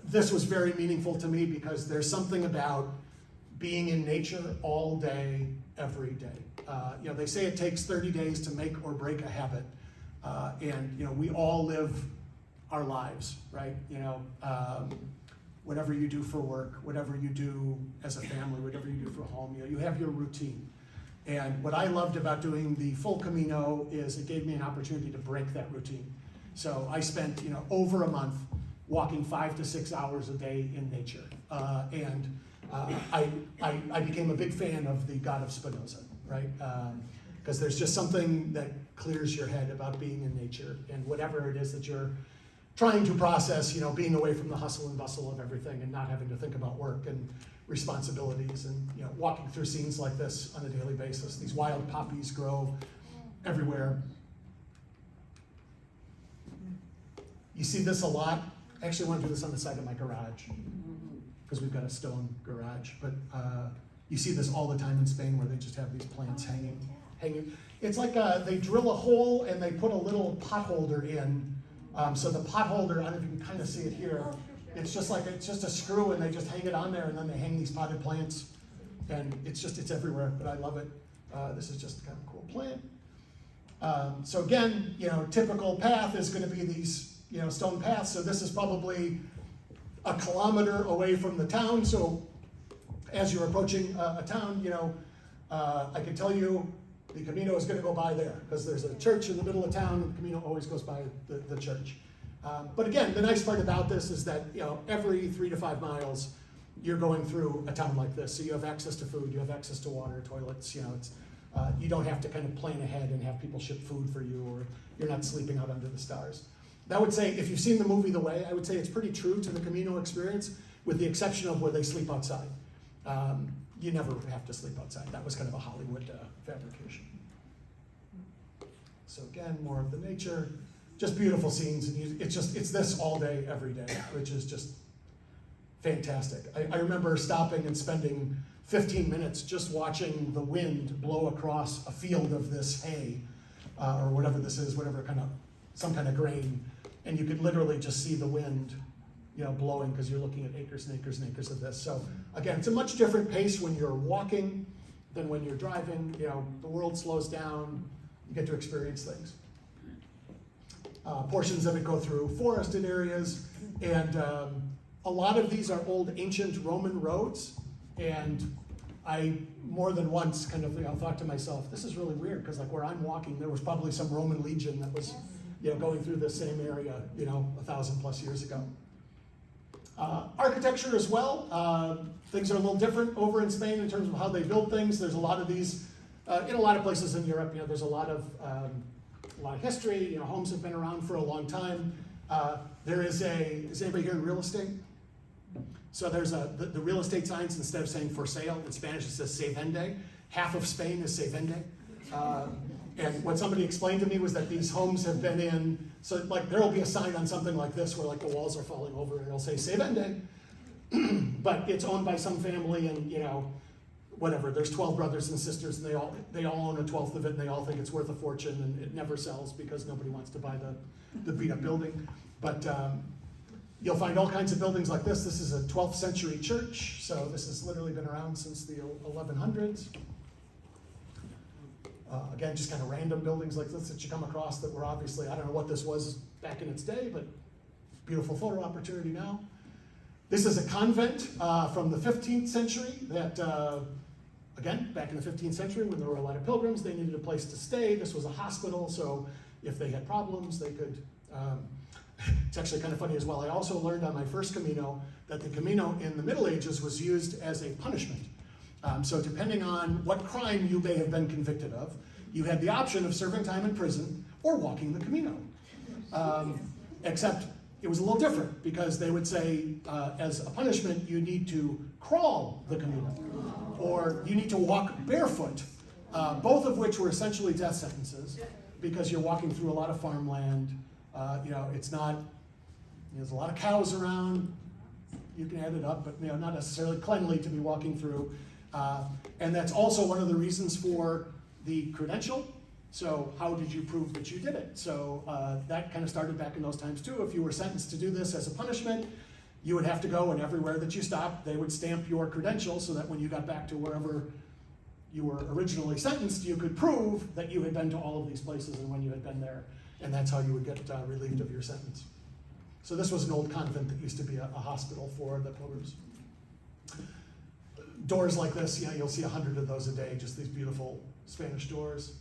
this was very meaningful to me because there's something about being in nature all day, every day. They say it takes 30 days to make or break a habit, and we all live our lives, right? Whatever you do for work, whatever you do as a family, whatever you do for home, you have your routine. And what I loved about doing the full Camino is it gave me an opportunity to break that routine. So I spent over a month walking 5 to 6 hours a day in nature, and I became a big fan of the God of Spinoza, right? Because there's just something that clears your head about being in nature and whatever it is that you're trying to process, being away from the hustle and bustle of everything and not having to think about work and responsibilities and, walking through scenes like this on a daily basis. These wild poppies grow everywhere. You see this a lot. I actually want to do this on the side of my garage because we've got a stone garage, but you see this all the time in Spain where they just have these plants hanging. It's like they drill a hole and they put a little pot holder in. So the pot holder, I don't know if you can kind of see it here, it's just a screw and they just hang it on there and then they hang these potted plants and it's everywhere, but I love it. This is just kind of a cool plant. So again, typical path is going to be these, stone paths. So this is probably a kilometer away from the town. So as you're approaching a town, I can tell you the Camino is going to go by there because there's a church in the middle of town and the Camino always goes by the church. But again, the nice part about this is that every 3 to 5 miles you're going through a town like this. So you have access to food, you have access to water, toilets, you don't have to kind of plan ahead and have people ship food for you, or you're not sleeping out under the stars. I would say, if you've seen the movie The Way, I would say it's pretty true to the Camino experience, with the exception of where they sleep outside. You never have to sleep outside. That was kind of a Hollywood fabrication. So again, more of the nature, just beautiful scenes. And it's this all day, every day, which is just fantastic. I remember stopping and spending 15 minutes just watching the wind blow across a field of this hay, or whatever this is, some kind of grain, and you could literally just see the wind blowing because you're looking at acres and acres and acres of this. So again, it's a much different pace when you're walking than when you're driving. The world slows down, you get to experience things. Portions of it go through forested areas, and a lot of these are old ancient Roman roads, and I more than once kind of thought to myself, this is really weird because where I'm walking, there was probably some Roman legion that was going through this same area 1,000+ years ago. Architecture as well. Things are a little different over in Spain in terms of how they build things. There's a lot of these in a lot of places in Europe. There's a lot of history. Homes have been around for a long time. Is anybody here in real estate? So there's the real estate signs, instead of saying for sale in Spanish, it says se vende. Half of Spain is se vende. And what somebody explained to me was that these homes have been in, so there will be a sign on something like this where the walls are falling over and it'll say se vende, but it's owned by some family and whatever, there's 12 brothers and sisters and they all own a 12th of it and they all think it's worth a fortune and it never sells because nobody wants to buy the beat up building. But you'll find all kinds of buildings like this. This is a 12th century church, so this has literally been around since the 1100s. Again, just kind of random buildings like this that you come across that were obviously, I don't know what this was back in its day, but beautiful photo opportunity now. This is a convent from the 15th century that, again, back in the 15th century when there were a lot of pilgrims, they needed a place to stay. This was a hospital, so if they had problems, they could, it's actually kind of funny as well. I also learned on my first Camino that the Camino in the Middle Ages was used as a punishment. So depending on what crime you may have been convicted of, you had the option of serving time in prison or walking the Camino. Except it was a little different because they would say, as a punishment, you need to crawl the Camino or you need to walk barefoot, both of which were essentially death sentences because you're walking through a lot of farmland. It's not There's a lot of cows around. You can add it up, but not necessarily cleanly to be walking through. And that's also one of the reasons for the credential. So how did you prove that you did it? So that kind of started back in those times too. If you were sentenced to do this as a punishment, you would have to go, and everywhere that you stopped, they would stamp your credential so that when you got back to wherever you were originally sentenced, you could prove that you had been to all of these places and when you had been there. And that's how you would get relieved of your sentence. So this was an old convent that used to be a hospital for the pilgrims. Doors like this, you'll see 100 of those a day, just these beautiful Spanish doors.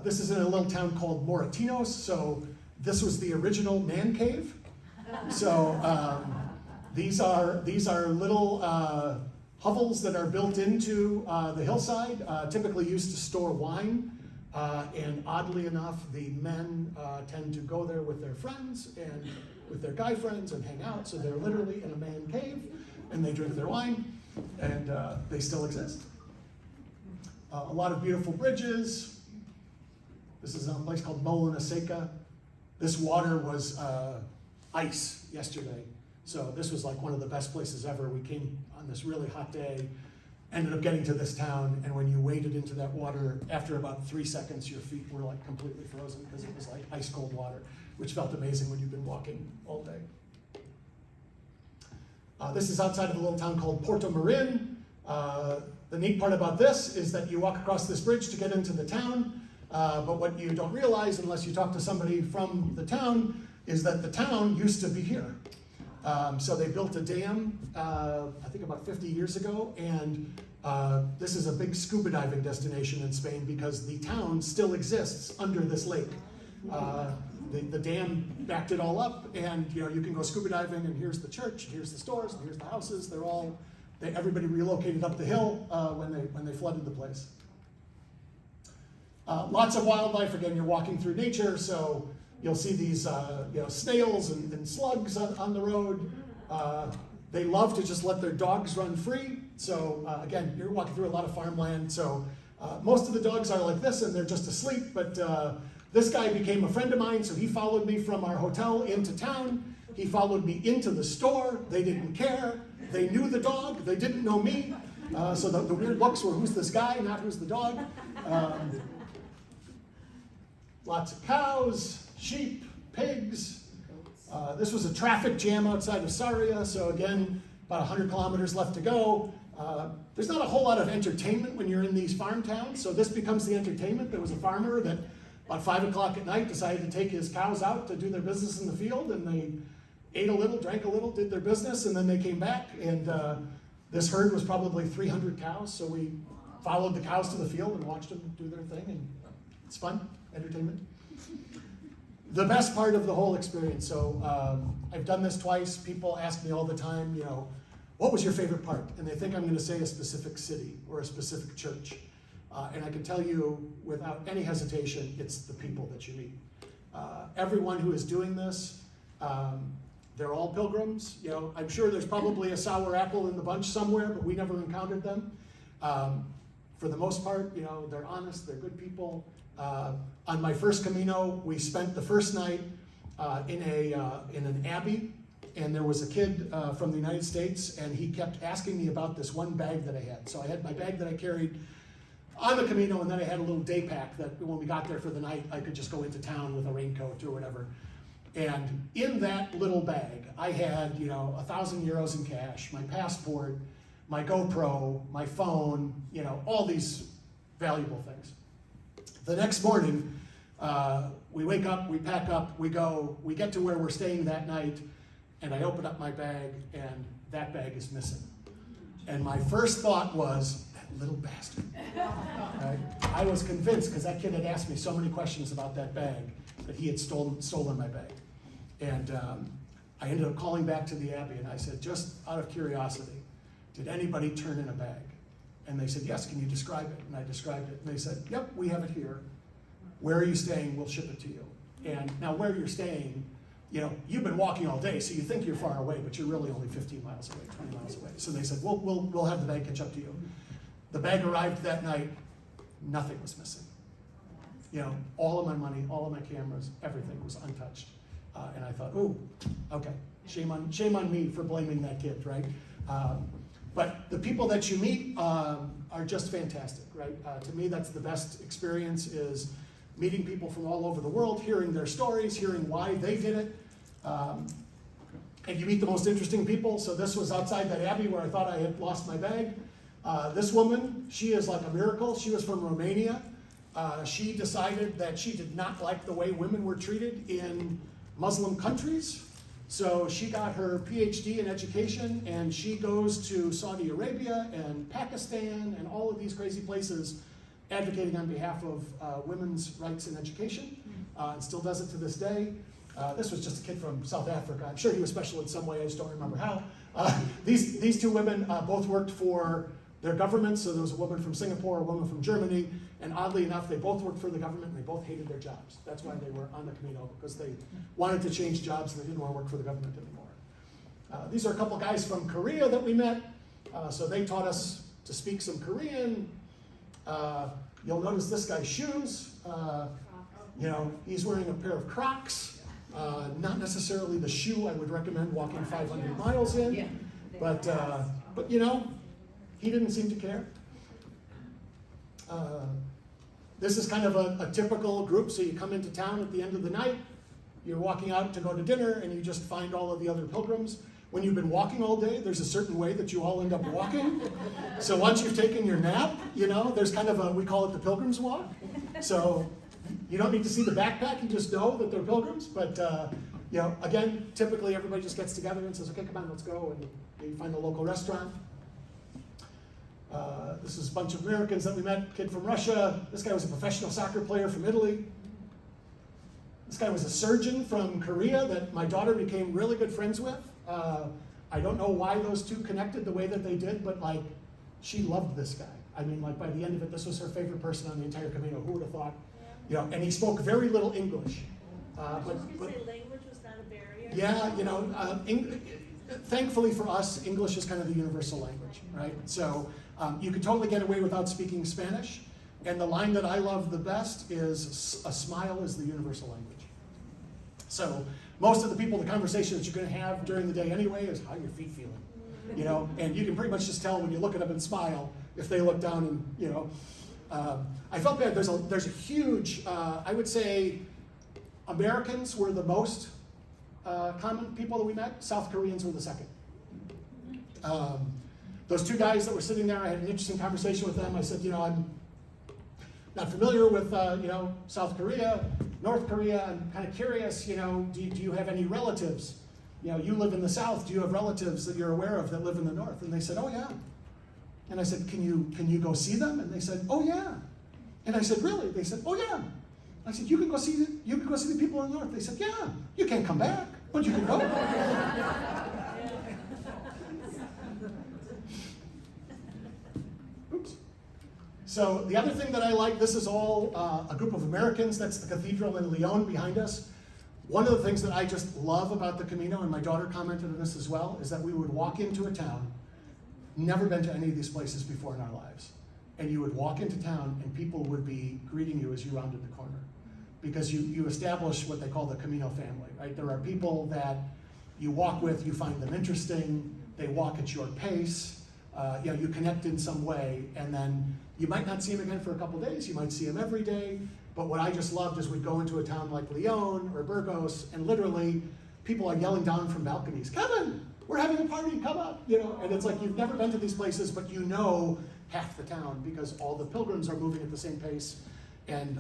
This is in a little town called Moratinos, so this was the original man cave. So these are little hovels that are built into the hillside, typically used to store wine. And oddly enough, the men tend to go there with their friends and with their guy friends and hang out. So they're literally in a man cave, and they drink their wine, and they still exist. A lot of beautiful bridges. This is a place called Molina Seca. This water was ice yesterday. So this was like one of the best places ever. We came on this really hot day, ended up getting to this town, and when you waded into that water, after about 3 seconds, your feet were like completely frozen because it was like ice cold water, which felt amazing when you've been walking all day. This is outside of a little town called Puerto Marin. The neat part about this is that you walk across this bridge to get into the town, but what you don't realize unless you talk to somebody from the town is that the town used to be here. So they built a dam, I think about 50 years ago, and this is a big scuba diving destination in Spain because the town still exists under this lake. The dam backed it all up, and you can go scuba diving, and here's the church, and here's the stores, and here's the houses. Everybody relocated up the hill when they flooded the place. Lots of wildlife. Again, you're walking through nature, so you'll see these snails and slugs on the road. They love to just let their dogs run free. So again, you're walking through a lot of farmland. So most of the dogs are like this, and they're just asleep. But this guy became a friend of mine, so he followed me from our hotel into town. He followed me into the store. They didn't care. They knew the dog. They didn't know me. So the weird looks were, who's this guy, not who's the dog. Lots of cows, sheep, pigs. This was a traffic jam outside of Sarria, so again, about 100 kilometers left to go. There's not a whole lot of entertainment when you're in these farm towns, so this becomes the entertainment. There was a farmer that about 5 o'clock at night decided to take his cows out to do their business in the field, and they ate a little, drank a little, did their business, and then they came back, and this herd was probably 300 cows, so we followed the cows to the field and watched them do their thing, and it's fun. Entertainment. The best part of the whole experience, so I've done this twice. People ask me all the time, what was your favorite part? And they think I'm going to say a specific city or a specific church. And I can tell you without any hesitation, it's the people that you meet. Everyone who is doing this, they're all pilgrims. I'm sure there's probably a sour apple in the bunch somewhere, but we never encountered them. For the most part, they're honest, they're good people. On my first Camino, we spent the first night in an abbey, and there was a kid from the United States, and he kept asking me about this one bag that I had. So I had my bag that I carried on the Camino, and then I had a little day pack that when we got there for the night, I could just go into town with a raincoat or whatever. And in that little bag, I had 1,000 euros in cash, my passport, my GoPro, my phone, all these valuable things. The next morning, we wake up, we pack up, we go, we get to where we're staying that night, and I open up my bag, and that bag is missing. And my first thought was, that little bastard. Right? I was convinced, because that kid had asked me so many questions about that bag, that he had stolen my bag. And I ended up calling back to the Abbey, and I said, just out of curiosity, did anybody turn in a bag? And they said, yes, can you describe it? And I described it, and they said, yep, we have it here. Where are you staying? We'll ship it to you. And now where you're staying, you've been walking all day, so you think you're far away, but you're really only 15 miles away, 20 miles away. So they said, we'll have the bag catch up to you. The bag arrived that night, nothing was missing. All of my money, all of my cameras, everything was untouched. And I thought, ooh, okay, Shame on me for blaming that kid, right? But the people that you meet are just fantastic, right? To me, that's the best experience, is meeting people from all over the world, hearing their stories, hearing why they did it. And you meet the most interesting people. So this was outside that abbey where I thought I had lost my bag. This woman, she is like a miracle. She was from Romania. She decided that she did not like the way women were treated in Muslim countries. So she got her PhD in education, and she goes to Saudi Arabia and Pakistan and all of these crazy places advocating on behalf of women's rights in education, and still does it to this day. This was just a kid from South Africa. I'm sure he was special in some way, I just don't remember how. These two women both worked for their governments. So there was a woman from Singapore, a woman from Germany, and oddly enough, they both worked for the government and they both hated their jobs. That's why they were on the Camino, because they wanted to change jobs and they didn't want to work for the government anymore. These are a couple guys from Korea that we met. So they taught us to speak some Korean. You'll notice this guy's shoes. He's wearing a pair of Crocs. Not necessarily the shoe I would recommend walking 500 miles in, but he didn't seem to care. This is kind of a typical group. So you come into town at the end of the night, you're walking out to go to dinner, and you just find all of the other pilgrims. When you've been walking all day, there's a certain way that you all end up walking. So once you've taken your nap, there's kind of we call it the pilgrim's walk. So you don't need to see the backpack, you just know that they're pilgrims. But again, typically everybody just gets together and says, okay, come on, let's go. And you find a local restaurant. This is a bunch of Americans that we met, kid from Russia. This guy was a professional soccer player from Italy. This guy was a surgeon from Korea that my daughter became really good friends with. I don't know why those two connected the way that they did, but she loved this guy. I mean, by the end of it, this was her favorite person on the entire Camino. Who would have thought? And he spoke very little English. But language was not a barrier? Yeah, thankfully for us, English is kind of the universal language, right? So you could totally get away without speaking Spanish. And the line that I love the best is, a smile is the universal language. So most of the people, the conversation that you're going to have during the day anyway is how your feet feeling, and you can pretty much just tell when you look at them and smile if they look down and, I felt bad. There's a huge, I would say, Americans were the most common people that we met. South Koreans were the second. Those two guys that were sitting there, I had an interesting conversation with them. I said, I'm not familiar with, South Korea, North Korea. I'm kind of curious, do you have any relatives? You live in the South. Do you have relatives that you're aware of that live in the North? And they said, oh, yeah. And I said, can you go see them? And they said, oh, yeah. And I said, really? They said, oh, yeah. I said, you can go see the people in the North. They said, yeah. You can't come back, but you can go. Oops. So the other thing that I like, this is all a group of Americans. That's the cathedral in Lyon behind us. One of the things that I just love about the Camino, and my daughter commented on this as well, is that we would walk into a town, never been to any of these places before in our lives, and you would walk into town and people would be greeting you as you rounded the corner. Because you establish what they call the Camino family, right? There are people that you walk with, you find them interesting, they walk at your pace, you connect in some way, and then you might not see them again for a couple days, you might see them every day, but what I just loved is we'd go into a town like Lyon or Burgos, and literally people are yelling down from balconies, Kevin, we're having a party, come up, and it's like you've never been to these places, but you know half the town because all the pilgrims are moving at the same pace. And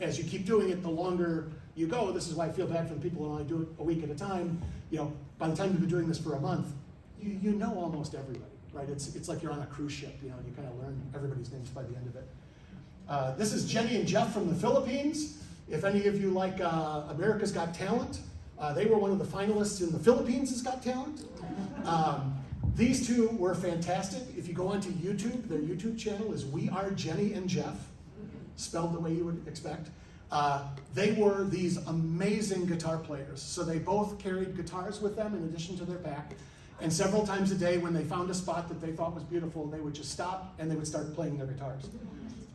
as you keep doing it, the longer you go. This is why I feel bad for the people who only do it a week at a time. By the time you've been doing this for a month, you know almost everybody, right? It's like you're on a cruise ship. You kind of learn everybody's names by the end of it. This is Jenny and Jeff from the Philippines. If any of you like America's Got Talent, they were one of the finalists in the Philippines' Got Talent. These two were fantastic. If you go onto YouTube, their YouTube channel is We Are Jenny and Jeff, spelled the way you would expect. They were these amazing guitar players. So they both carried guitars with them in addition to their pack. And several times a day when they found a spot that they thought was beautiful, they would just stop and they would start playing their guitars.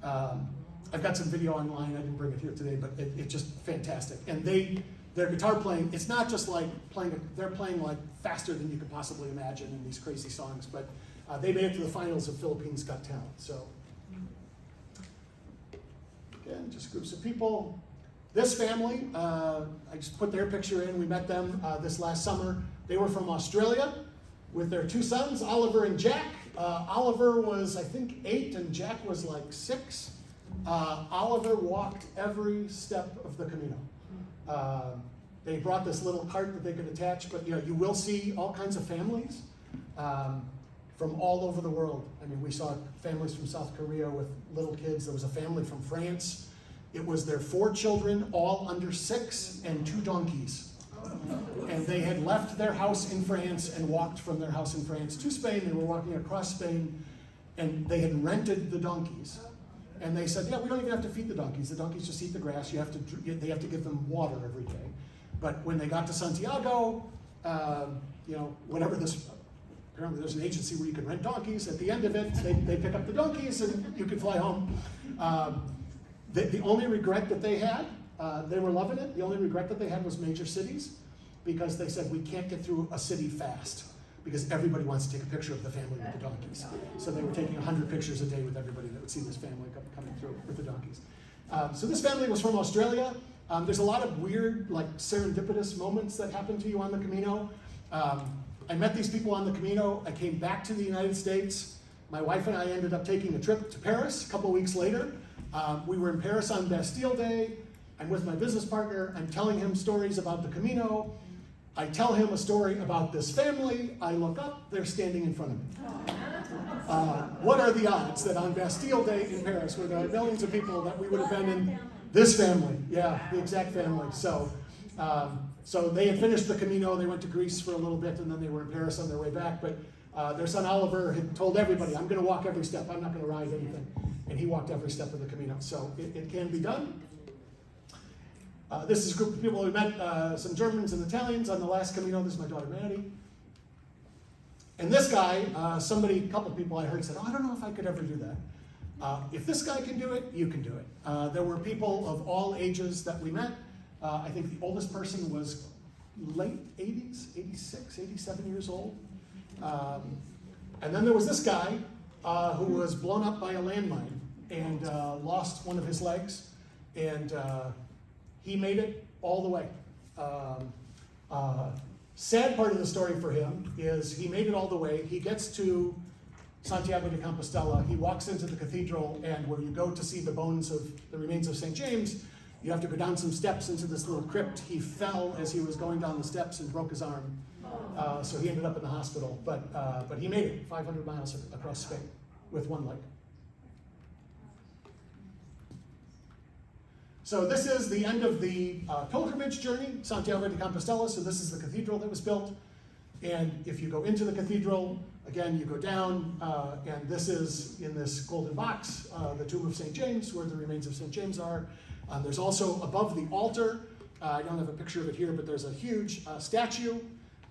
I've got some video online, I didn't bring it here today, but it's just fantastic. And they their guitar playing, it's not just like they're playing like faster than you could possibly imagine in these crazy songs, but they made it to the finals of Philippines Got Talent. So, again, just groups of people. This family, I just put their picture in. We met them this last summer. They were from Australia with their 2 sons, Oliver and Jack. Oliver was, I think, 8 and Jack was like 6. Oliver walked every step of the Camino. They brought this little cart that they could attach, but you will see all kinds of families from all over the world. I mean, we saw families from South Korea with little kids. There was a family from France. It was their 4 children, all under 6, and 2 donkeys. And they had left their house in France and walked from their house in France to Spain. They were walking across Spain, and they had rented the donkeys. And they said, yeah, we don't even have to feed the donkeys. The donkeys just eat the grass. They have to give them water every day. But when they got to Santiago, whatever apparently there's an agency where you can rent donkeys. At the end of it, they pick up the donkeys and you can fly home. The only regret that they had, they were loving it. The only regret that they had was major cities, because they said we can't get through a city fast because everybody wants to take a picture of the family with the donkeys. So they were taking 100 pictures a day with everybody that would see this family coming through with the donkeys. So this family was from Australia. There's a lot of weird, like serendipitous moments that happen to you on the Camino. I met these people on the Camino. I came back to the United States. My wife and I ended up taking a trip to Paris a couple weeks later. We were in Paris on Bastille Day. I'm with my business partner. I'm telling him stories about the Camino. I tell him a story about this family. I look up, they're standing in front of me. What are the odds that on Bastille Day in Paris, where there are millions of people, that we would have been in this family? Yeah, the exact family. So they had finished the Camino. They went to Greece for a little bit, and then they were in Paris on their way back. But their son Oliver had told everybody, I'm going to walk every step. I'm not going to ride anything. And he walked every step of the Camino. So it can be done. This is a group of people we met, some Germans and Italians on the last Camino. This is my daughter Maddie. And this guy, a couple people I heard said, I don't know if I could ever do that. If this guy can do it, you can do it. There were people of all ages that we met. I think the oldest person was late 80s, 86, 87 years old. And then there was this guy who was blown up by a landmine and lost one of his legs. And he made it all the way. Sad part of the story for him is he made it all the way. He gets to Santiago de Compostela. He walks into the cathedral, and where you go to see the remains of St. James, you have to go down some steps into this little crypt. He fell as he was going down the steps and broke his arm. So he ended up in the hospital. But he made it 500 miles across Spain with one leg. So this is the end of the pilgrimage journey, Santiago de Compostela. So this is the cathedral that was built. And if you go into the cathedral, again, you go down, and this is in this golden box, the tomb of St. James, where the remains of St. James are. There's also above the altar, I don't have a picture of it here, but there's a huge statue,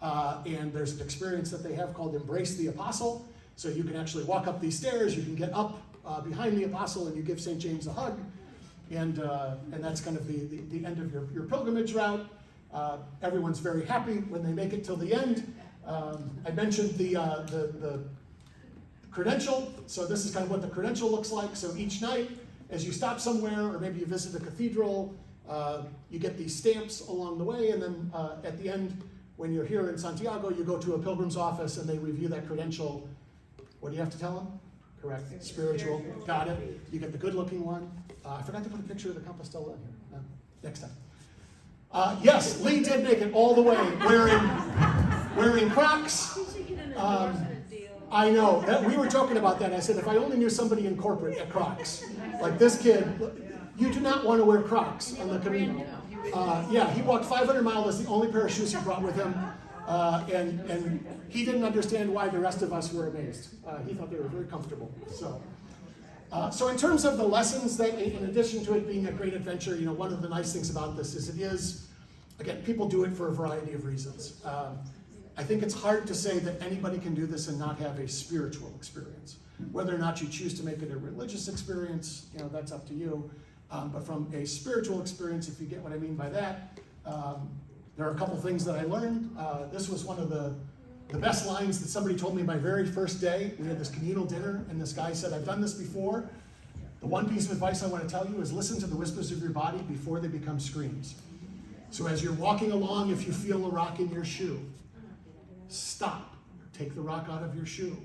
and there's an experience that they have called Embrace the Apostle. So you can actually walk up these stairs, you can get up behind the apostle, and you give St. James a hug. And that's kind of the end of your pilgrimage route. Everyone's very happy when they make it till the end. I mentioned the credential. So this is kind of what the credential looks like. So each night, as you stop somewhere, or maybe you visit a cathedral, you get these stamps along the way. And then at the end, when you're here in Santiago, you go to a pilgrim's office and they review that credential. What do you have to tell them? Correct. Spiritual. Got it. You get the good-looking one. I forgot to put a picture of the Compostela in here. No, next time. Yes, Lee did make it all the way, wearing Crocs. I know. We were joking about that. I said, if I only knew somebody in corporate at Crocs, like this kid, you do not want to wear Crocs on the Camino. Yeah, he walked 500 miles. That's the only pair of shoes he brought with him. And he didn't understand why the rest of us were amazed. He thought they were very comfortable. So in terms of the lessons, that in addition to it being a great adventure, one of the nice things about this is it is, again, people do it for a variety of reasons. I think it's hard to say that anybody can do this and not have a spiritual experience. Whether or not you choose to make it a religious experience, that's up to you. But from a spiritual experience, if you get what I mean by that, There are a couple things that I learned. This was one of the best lines that somebody told me my very first day. We had this communal dinner, and this guy said, "I've done this before. The one piece of advice I want to tell you is listen to the whispers of your body before they become screams." So as you're walking along, if you feel a rock in your shoe, stop. Take the rock out of your shoe.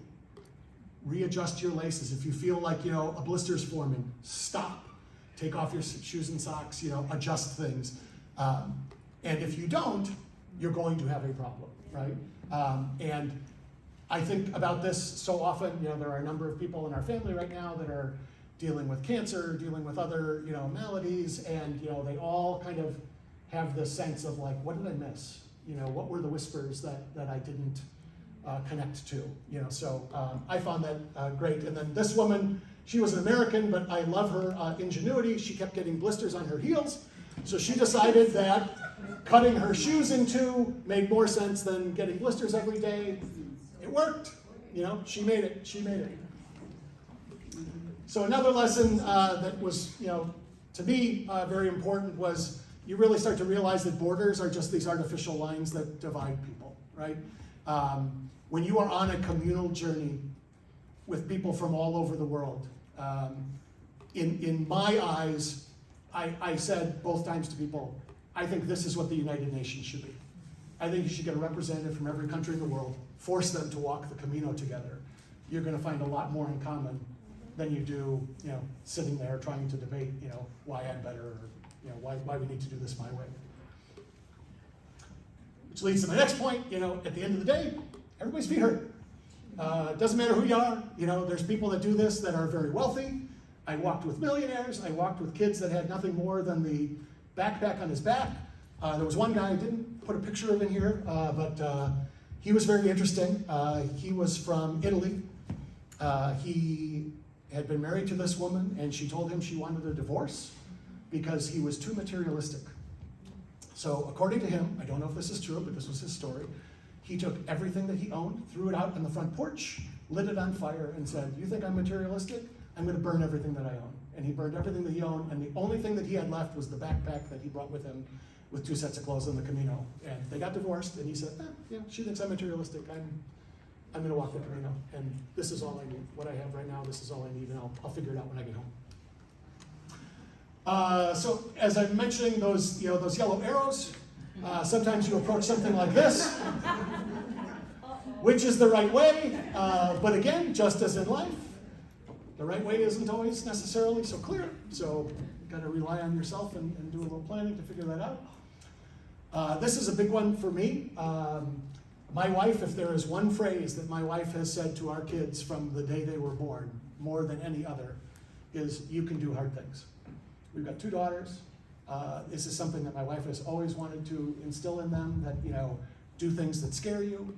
Readjust your laces. If you feel like, a blister's forming, stop. Take off your shoes and socks, adjust things. And if you don't, you're going to have a problem, right? And I think about this so often. There are a number of people in our family right now that are dealing with cancer, dealing with other, maladies, and, they all kind of have this sense of like, what did I miss? What were the whispers that I didn't connect to? So I found that great. And then this woman, she was an American, but I love her ingenuity. She kept getting blisters on her heels. So she decided that cutting her shoes in two made more sense than getting blisters every day. It worked. She made it. So another lesson that was, to me, very important was you really start to realize that borders are just these artificial lines that divide people, right? When you are on a communal journey with people from all over the world, in my eyes, I said both times to people, I think this is what the United Nations should be. I think you should get a representative from every country in the world, force them to walk the Camino together. You're going to find a lot more in common than you do, sitting there trying to debate, why I'm better, or why we need to do this my way. Which leads to my next point. At the end of the day, everybody's feet hurt. It doesn't matter who you are. There's people that do this that are very wealthy. I walked with millionaires. I walked with kids that had nothing more than the backpack on his back. There was one guy, I didn't put a picture of him here, but he was very interesting. He was from Italy. He had been married to this woman, and she told him she wanted a divorce because he was too materialistic. So according to him, I don't know if this is true, but this was his story, he took everything that he owned, threw it out on the front porch, lit it on fire, and said, "You think I'm materialistic? I'm going to burn everything that I own." And he burned everything that he owned, and the only thing that he had left was the backpack that he brought with him with 2 sets of clothes on the Camino. And they got divorced, and he said, she thinks I'm materialistic. I'm going to walk the Camino, and this is all I need. What I have right now, this is all I need, and I'll figure it out when I get home. So as I'm mentioning those yellow arrows, sometimes you approach something like this, which is the right way. But again, just as in life, the right way isn't always necessarily so clear. So you got to rely on yourself and do a little planning to figure that out. This is a big one for me. My wife, if there is one phrase that my wife has said to our kids from the day they were born, more than any other, is you can do hard things. We've got 2 daughters. This is something that my wife has always wanted to instill in them, that, do things that scare you,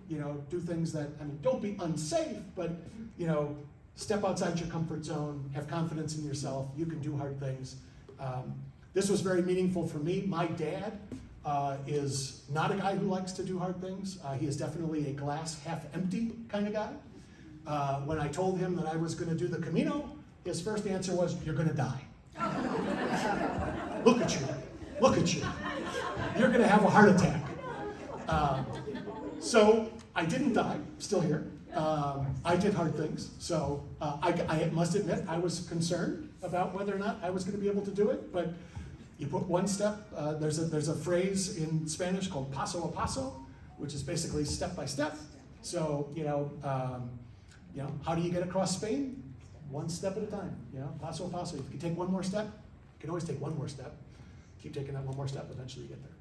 do things that, don't be unsafe, but, step outside your comfort zone, have confidence in yourself, you can do hard things. This was very meaningful for me. My dad is not a guy who likes to do hard things. He is definitely a glass half empty kind of guy. When I told him that I was going to do the Camino, his first answer was, "You're going to die. Look at you. You're going to have a heart attack." So I didn't die, still here. I did hard things. So I must admit I was concerned about whether or not I was going to be able to do it, but you put one step. There's a phrase in Spanish called paso a paso, which is basically step by step. So how do you get across Spain? One step at a time. Paso a paso. If you can take one more step, you can always take one more step. Keep taking that one more step. Eventually, you get there.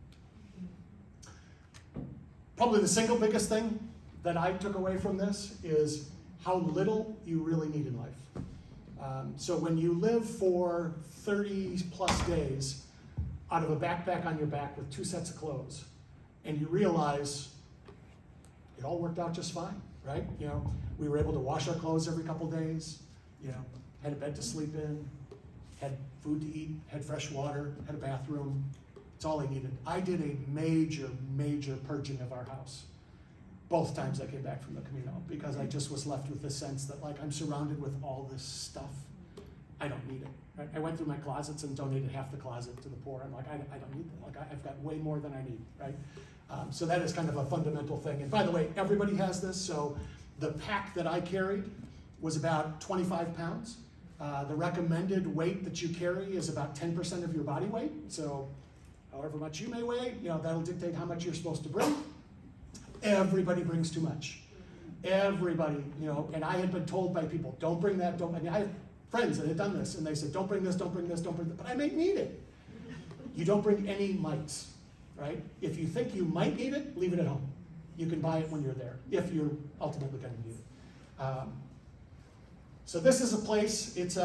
Probably the single biggest thing that I took away from this is how little you really need in life. So when you live for 30 plus days out of a backpack on your back with 2 sets of clothes, and you realize it all worked out just fine, right? We were able to wash our clothes every couple days, had a bed to sleep in, had food to eat, had fresh water, had a bathroom. It's all I needed. I did a major, major purging of our house both times I came back from the Camino, because I just was left with the sense that I'm surrounded with all this stuff, I don't need it. Right? I went through my closets and donated half the closet to the poor. I'm like, I don't need that. Like, I've got way more than I need, right? So that is kind of a fundamental thing. And by the way, everybody has this. So the pack that I carried was about 25 pounds. The recommended weight that you carry is about 10% of your body weight. So however much you may weigh, that'll dictate how much you're supposed to bring. Everybody brings too much. Everybody, and I had been told by people, don't bring that, I have friends that had done this, and they said, don't bring this, don't bring this, don't bring that, but I may need it. You don't bring any mites, right? If you think you might need it, leave it at home. You can buy it when you're there, if you're ultimately going to need it. So this is a place, it's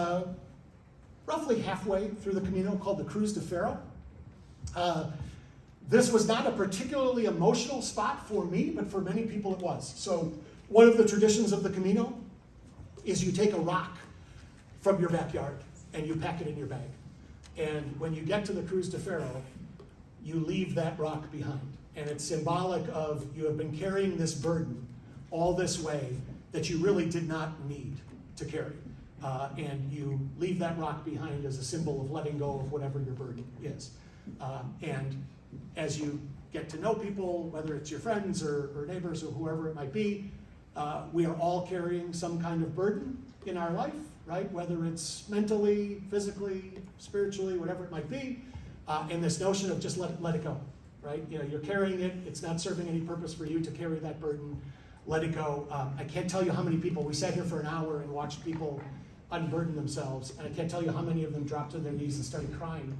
roughly halfway through the Camino, called the Cruz de Ferro. This was not a particularly emotional spot for me, but for many people it was. So one of the traditions of the Camino is you take a rock from your backyard and you pack it in your bag. And when you get to the Cruz de Ferro, you leave that rock behind. And it's symbolic of you have been carrying this burden all this way that you really did not need to carry. And you leave that rock behind as a symbol of letting go of whatever your burden is. And as you get to know people, whether it's your friends or neighbors or whoever it might be, we are all carrying some kind of burden in our life, right? Whether it's mentally, physically, spiritually, whatever it might be. And this notion of just let it go, right? You're carrying it, it's not serving any purpose for you to carry that burden, let it go. I can't tell you how many people, we sat here for an hour and watched people unburden themselves, and I can't tell you how many of them dropped to their knees and started crying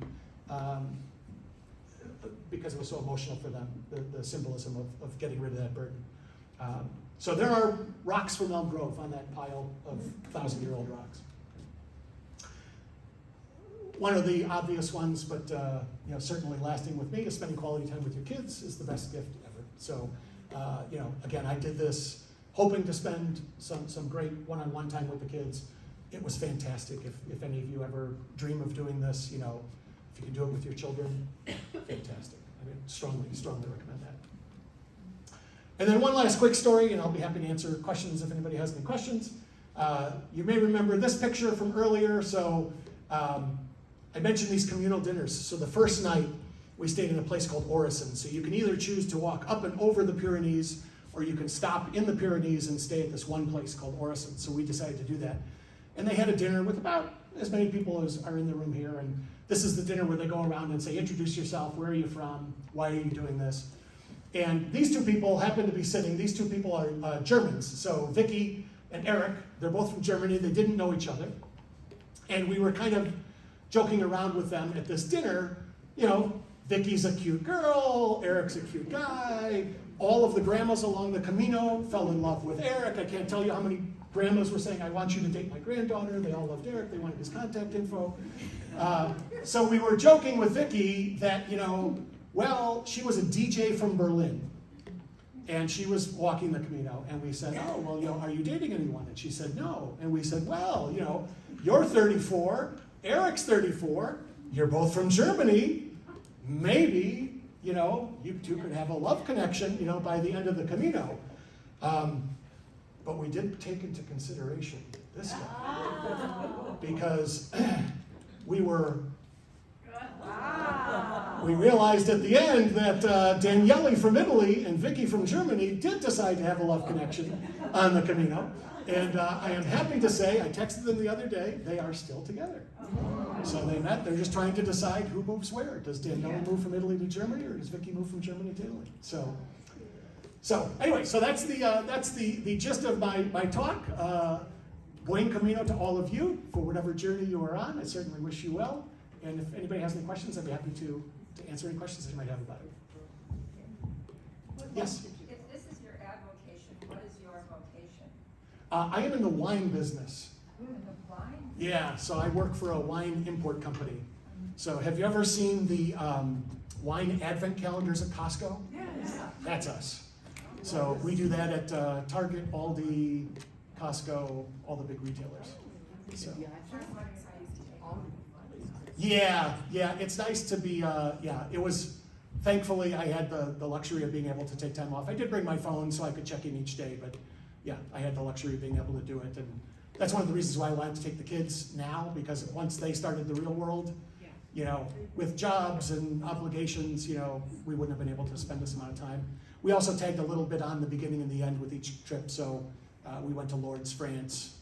because it was so emotional for them, the symbolism of getting rid of that burden. So there are rocks from Elm Grove on that pile of 1,000-year-old rocks. One of the obvious ones, but certainly lasting with me, is spending quality time with your kids is the best gift ever. So, again, I did this hoping to spend some great one-on-one time with the kids. It was fantastic. If any of you ever dream of doing this, if you can do it with your children, fantastic. I mean, strongly recommend that. And then one last quick story, and I'll be happy to answer questions if anybody has any questions. You may remember this picture from earlier. So I mentioned these communal dinners. So the first night, we stayed in a place called Orison. So you can either choose to walk up and over the Pyrenees, or you can stop in the Pyrenees and stay at this one place called Orison. So we decided to do that. And they had a dinner with about as many people as are in the room here. And this is the dinner where they go around and say, introduce yourself, where are you from, why are you doing this? And these two people happen to be sitting, these two people are Germans. So Vicky and Eric, they're both from Germany, they didn't know each other. And we were kind of joking around with them at this dinner, Vicky's a cute girl, Eric's a cute guy. All of the grandmas along the Camino fell in love with Eric. I can't tell you how many grandmas were saying, I want you to date my granddaughter. They all loved Eric, they wanted his contact info. So we were joking with Vicky that, well, she was a DJ from Berlin. And she was walking the Camino, and we said, oh, well, are you dating anyone? And she said, no. And we said, well, you're 34, Eric's 34, you're both from Germany, maybe, you two could have a love connection, by the end of the Camino. But we did take into consideration this guy, because we realized at the end that Daniele from Italy and Vicky from Germany did decide to have a love connection on the Camino. And I am happy to say, I texted them the other day, they are still together. So they met, they're just trying to decide who moves where. Does Daniele move from Italy to Germany, or does Vicky move from Germany to Italy? So anyway, so that's the gist of my talk. Buen Camino to all of you for whatever journey you are on. I certainly wish you well. And if anybody has any questions, I'd be happy to answer any questions that you might have about it. Yes? If this is your avocation, what is your vocation? I am in the wine business. In the wine? Yeah, so I work for a wine import company. So have you ever seen the wine advent calendars at Costco? Yes. That's us. So we do that at Target, Aldi, Costco, all the big retailers. So. Yeah, it's nice to be, it was, thankfully I had the luxury of being able to take time off. I did bring my phone so I could check in each day, but yeah, I had the luxury of being able to do it. And that's one of the reasons why I wanted to take the kids now, because once they started the real world, you know, with jobs and obligations, you know, we wouldn't have been able to spend this amount of time. We also tagged a little bit on the beginning and the end with each trip. So we went to Lourdes, France,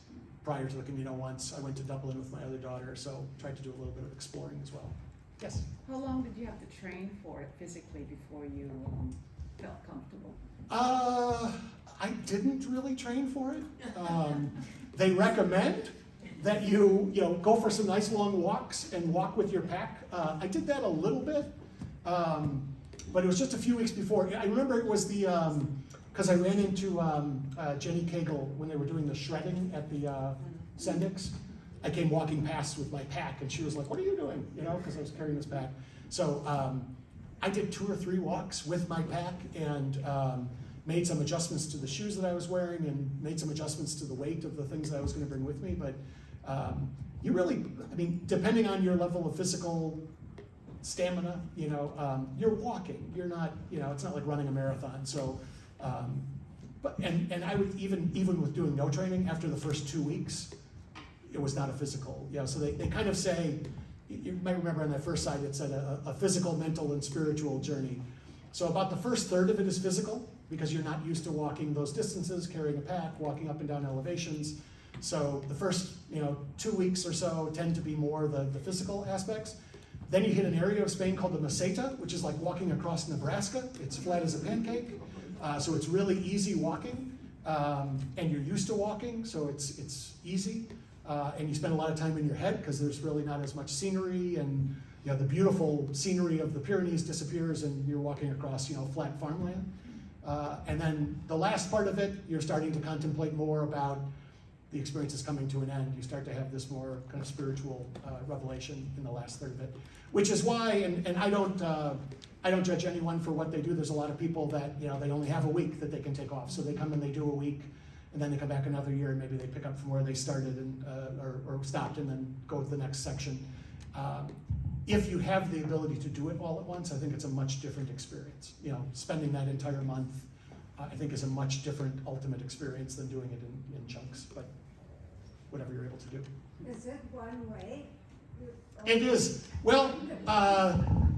prior to the Camino once. I went to Dublin with my other daughter, so tried to do a little bit of exploring as well. Yes? How long did you have to train for it physically before you felt comfortable? I didn't really train for it. They recommend that you know, go for some nice long walks and walk with your pack. I did that a little bit, but it was just a few weeks before. I remember it was the, because I ran into Jenny Cagle when they were doing the shredding at the Sendix. I came walking past with my pack and she was like, "What are you doing?" You know, because I was carrying this pack. So I did 2 or 3 walks with my pack and made some adjustments to the shoes that I was wearing and made some adjustments to the weight of the things that I was going to bring with me. But you really, I mean, depending on your level of physical stamina, you know, you're walking. You're not, you know, it's not like running a marathon. So, but I would even with doing no training after the first 2 weeks, it was not a physical. You know, so they kind of say, you might remember on that first slide it said a physical, mental, and spiritual journey. So about the first third of it is physical, because you're not used to walking those distances, carrying a pack, walking up and down elevations. So the first, you know, 2 weeks or so tend to be more the physical aspects. Then you hit an area of Spain called the Meseta, which is like walking across Nebraska. It's flat as a pancake, so it's really easy walking, and you're used to walking, so it's easy. And you spend a lot of time in your head because there's really not as much scenery, and you know, the beautiful scenery of the Pyrenees disappears and you're walking across, you know, flat farmland. And then the last part of it, you're starting to contemplate more about the experience is coming to an end. You start to have this more kind of spiritual revelation in the last third of it, which is why, and I don't judge anyone for what they do. There's a lot of people that, you know, they only have a week that they can take off. So they come and they do a week, and then they come back another year, and maybe they pick up from where they started and or stopped and then go to the next section. If you have the ability to do it all at once, I think it's a much different experience. You know, spending that entire month, I think is a much different ultimate experience than doing it in chunks, but whatever you're able to do. Is it one way? It is. Well,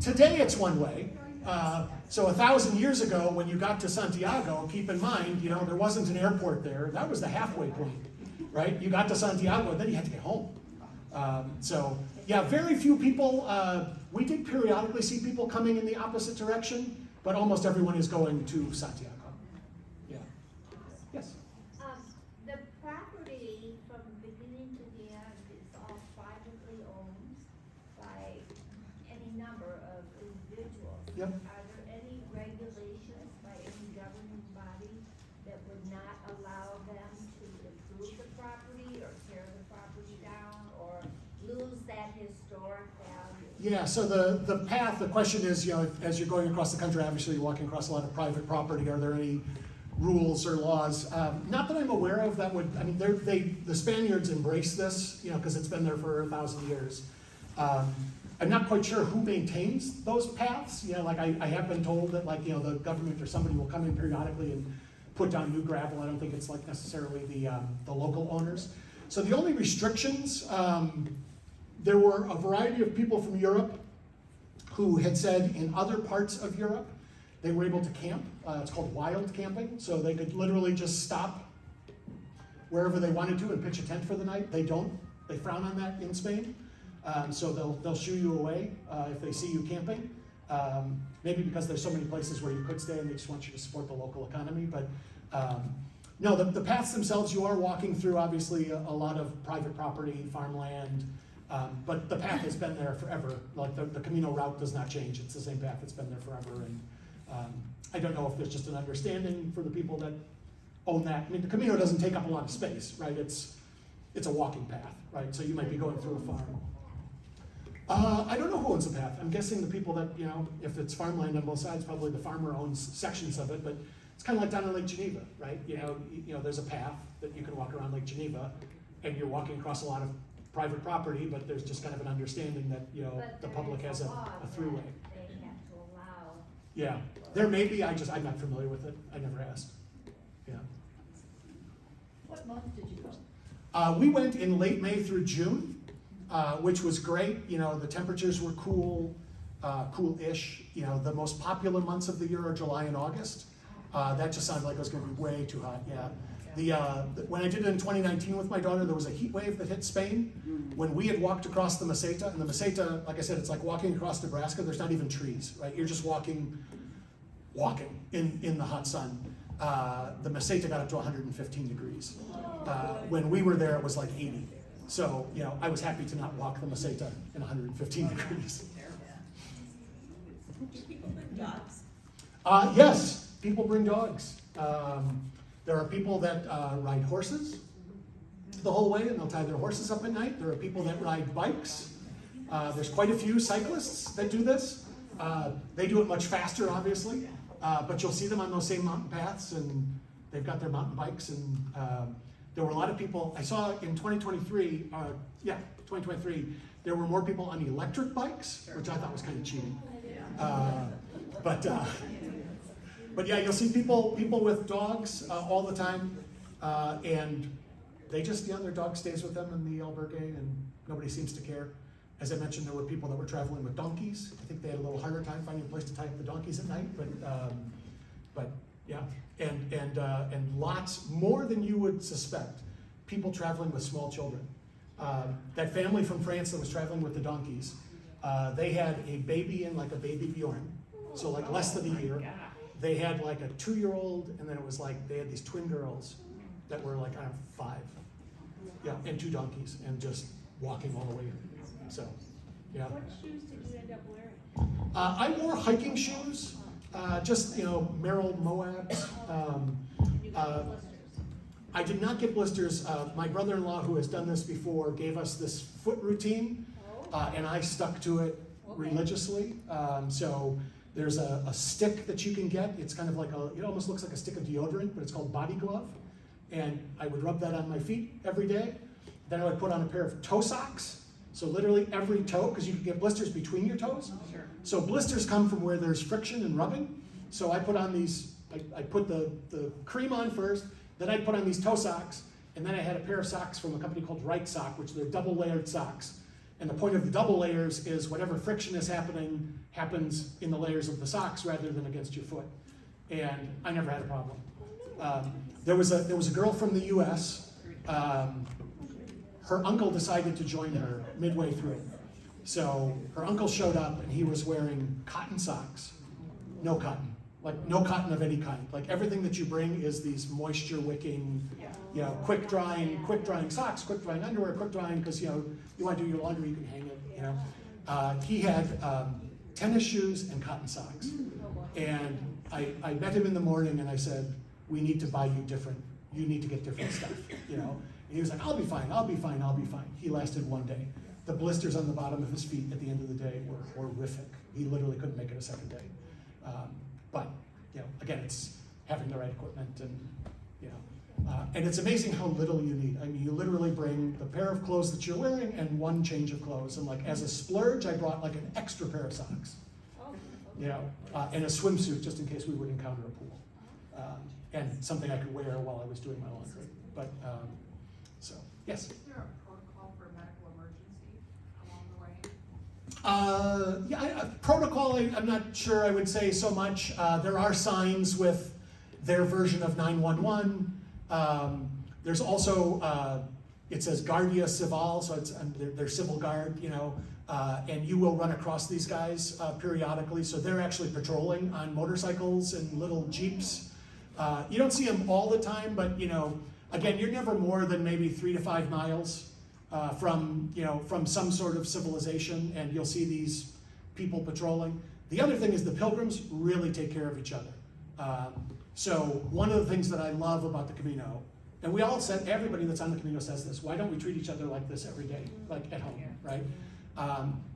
today it's one way. So 1,000 years ago, when you got to Santiago, keep in mind, you know, there wasn't an airport there. That was the halfway point, right? You got to Santiago, then you had to get home. So yeah, very few people. We did periodically see people coming in the opposite direction, but almost everyone is going to Santiago. Yeah. Yes. The property from beginning to the end is all privately owned by any number of individuals. Yep. Are there any regulations by any governing body that would not allow them to improve the property or tear the property down or lose that historic value? Yeah, so the path, the question is, you know, as you're going across the country, obviously you're walking across a lot of private property. Are there any rules or laws? Not that I'm aware of that would, I mean, the Spaniards embrace this, you know, because it's been there for 1,000 years. I'm not quite sure who maintains those paths. You know, like I have been told that, like, you know, the government or somebody will come in periodically and put down new gravel. I don't think it's like necessarily the local owners. So the only restrictions, there were a variety of people from Europe who had said in other parts of Europe they were able to camp. It's called wild camping. So they could literally just stop wherever they wanted to and pitch a tent for the night. They don't. They frown on that in Spain. So they'll shoo you away if they see you camping. Maybe because there's so many places where you could stay and they just want you to support the local economy. But no, the paths themselves, you are walking through obviously a lot of private property, farmland, but the path has been there forever. Like the Camino route does not change. It's the same path that's been there forever. And I don't know if there's just an understanding for the people that own that. I mean, the Camino doesn't take up a lot of space, right? It's a walking path, right? So you might be going through a farm. I don't know who owns the path. I'm guessing the people that, you know, if it's farmland on both sides, probably the farmer owns sections of it, but it's kind of like down in Lake Geneva, right? You know, there's a path that you can walk around Lake Geneva, and you're walking across a lot of private property, but there's just kind of an understanding that, you know, But the there public is has a a law throughway. that they have to allow. Yeah, there may be, I'm not familiar with it. I never asked. Yeah. What month did you go? We went in late May through June, which was great. You know, the temperatures were cool, cool-ish. You know, the most popular months of the year are July and August. That just sounded like it was going to be way too hot. Yeah. When I did it in 2019 with my daughter, there was a heat wave that hit Spain. When we had walked across the Meseta, and the Meseta, like I said, it's like walking across Nebraska. There's not even trees, right? You're just walking in the hot sun. The Meseta got up to 115 degrees. When we were there, it was like 80. So, you know, I was happy to not walk the Meseta in 115 degrees. Do people bring dogs? Yes, people bring dogs. There are people that ride horses the whole way, and they'll tie their horses up at night. There are people that ride bikes. There's quite a few cyclists that do this. They do it much faster, obviously, but you'll see them on those same mountain paths, and they've got their mountain bikes. And there were a lot of people, I saw in 2023, 2023, there were more people on electric bikes, which I thought was kind of cheating. But yeah, you'll see people with dogs all the time, and they just, their dog stays with them in the albergue, and nobody seems to care. As I mentioned, there were people that were traveling with donkeys. I think they had a little harder time finding a place to tie up the donkeys at night, but yeah, and lots more than you would suspect. People traveling with small children. That family from France that was traveling with the donkeys, they had a baby in like a baby Bjorn, so like less than a year. They had like a 2-year-old, and then it was like they had these twin girls that were like 5. Yeah, and 2 donkeys, and just walking all the way in. So, yeah. What shoes did you end up wearing? I wore hiking shoes, just, Merrill Moabs. You got blisters. I did not get blisters. My brother-in-law, who has done this before, gave us this foot routine, and I stuck to it religiously. So there's a stick that you can get. It's kind of like it almost looks like a stick of deodorant, but it's called Body Glove. And I would rub that on my feet every day. Then I would put on a pair of toe socks. So literally every toe, because you can get blisters between your toes. Sure. So blisters come from where there's friction and rubbing. So I put on these, I put the cream on first, then I put on these toe socks, and then I had a pair of socks from a company called Right Sock, which they're double layered socks. And the point of the double layers is whatever friction is happening happens in the layers of the socks rather than against your foot. And I never had a problem. There was a girl from the U.S. Her uncle decided to join her midway through. So her uncle showed up, and he was wearing cotton socks. No cotton. Like no cotton of any kind. Like everything that you bring is these moisture wicking, quick drying socks, quick drying underwear, quick drying, because you want to do your laundry, you can hang it. He had tennis shoes and cotton socks. And I met him in the morning, and I said, we need to buy you different. You need to get different stuff, And he was like, I'll be fine. He lasted one day. The blisters on the bottom of his feet at the end of the day were horrific. He literally couldn't make it a second day. But again, it's having the right equipment, and it's amazing how little you need. I mean, you literally bring the pair of clothes that you're wearing and one change of clothes. And like as a splurge, I brought like an extra pair of socks, and a swimsuit just in case we would encounter a pool, and something I could wear while I was doing my laundry. But so yes. Is there a protocol for a medical emergency along the way? Protocol, I'm not sure I would say so much. There are signs with their version of 911. There's also, it says Guardia Civil, so it's their civil guard, and you will run across these guys periodically. So they're actually patrolling on motorcycles and little Jeeps. You don't see them all the time, but again, you're never more than maybe 3 to 5 miles from some sort of civilization, and you'll see these people patrolling. The other thing is the pilgrims really take care of each other. So one of the things that I love about the Camino, and we all said, everybody that's on the Camino says this, why don't we treat each other like this every day, like at home, right?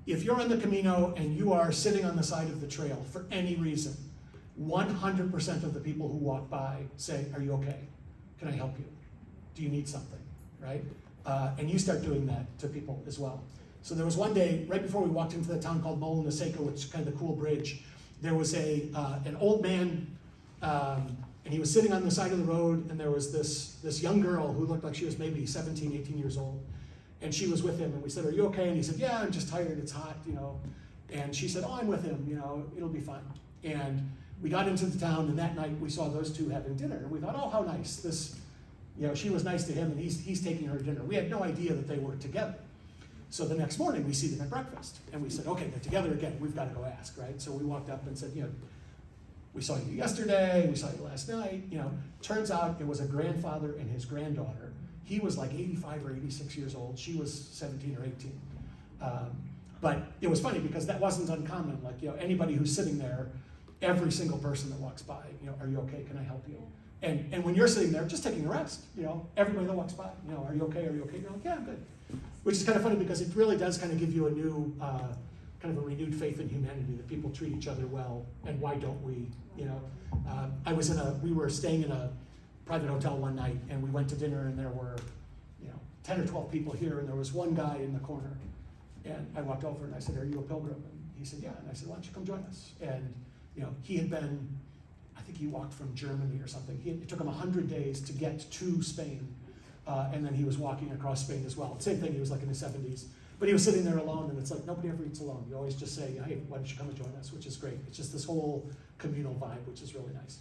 If you're on the Camino and you are sitting on the side of the trail for any reason, 100% of the people who walk by say, are you okay? Can I help you? Do you need something, right? And you start doing that to people as well. So there was one day, right before we walked into the town called Molina Seca, which is kind of the cool bridge, there was an old man And he was sitting on the side of the road, and there was this young girl who looked like she was maybe 17, 18 years old. And she was with him, and we said, "Are you okay?" And he said, "Yeah, I'm just tired, it's hot, you know." And she said, "Oh, I'm with him, you know, it'll be fine." And we got into the town, and that night we saw those two having dinner. And we thought, "Oh, how nice. This, you know, she was nice to him, and he's taking her to dinner." We had no idea that they were together. So the next morning we see them at breakfast, and we said, "Okay, they're together again, we've got to go ask," right? So we walked up and said, "You know, we saw you yesterday, we saw you last night," you know. Turns out it was a grandfather and his granddaughter. He was like 85 or 86 years old. She was 17 or 18. But it was funny because that wasn't uncommon. Like, you know, anybody who's sitting there, every single person that walks by, you know, "Are you okay? Can I help you?" And when you're sitting there just taking a rest, you know, everybody that walks by, you know, "Are you okay? Are you okay?" You're like, "Yeah, I'm good." Which is kind of funny because it really does kind of give you a new, kind of a renewed faith in humanity, that people treat each other well, and why don't we, you know? We were staying in a private hotel one night, and we went to dinner, and there were, you know, 10 or 12 people here, and there was one guy in the corner. And I walked over and I said, "Are you a pilgrim?" And he said, "Yeah." And I said, "Why don't you come join us?" And, you know, he had been, I think he walked from Germany or something. It took him 100 days to get to Spain. And then he was walking across Spain as well. Same thing, he was like in his 70s. But he was sitting there alone, and it's like, nobody ever eats alone. You always just say, "Hey, why don't you come and join us?" Which is great. It's just this whole communal vibe, which is really nice.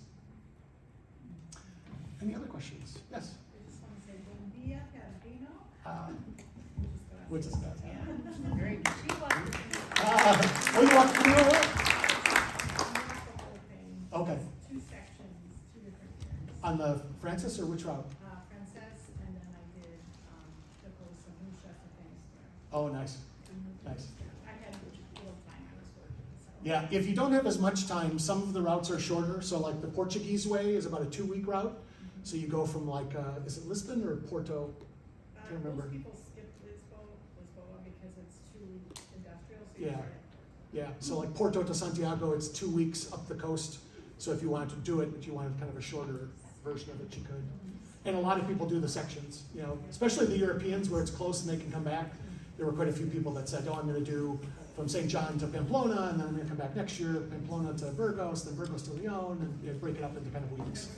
Any other questions? Yes? I just want to say, buen dia, Padrino. Which is that? Very good. She walked Oh, you walked through it? the whole thing. Okay. Two sections, two different things. On the Francis or which route? Princess, and then I did, Dakota, Musha, the things there. Oh, nice. Nice. I had a little time, I was working, so. Yeah, if you don't have as much time, some of the routes are shorter. So like the Portuguese way is about a 2-week route. So you go from like, is it Lisbon or Porto? Can't remember. Most people skip Lisboa because it's too industrial, so you Yeah. start at Yeah, so like Porto to Santiago, it's 2 weeks up the coast. So if you wanted to do it, but you wanted kind of a shorter version of it, you could. And a lot of people do the sections, you know, especially the Europeans where it's close and they can come back. There were quite a few people that said, "Oh, I'm going to do from St. John to Pamplona, and then I'm going to come back next year, Pamplona to Burgos, then Burgos to Leon," and you know, break it up into kind of weeks.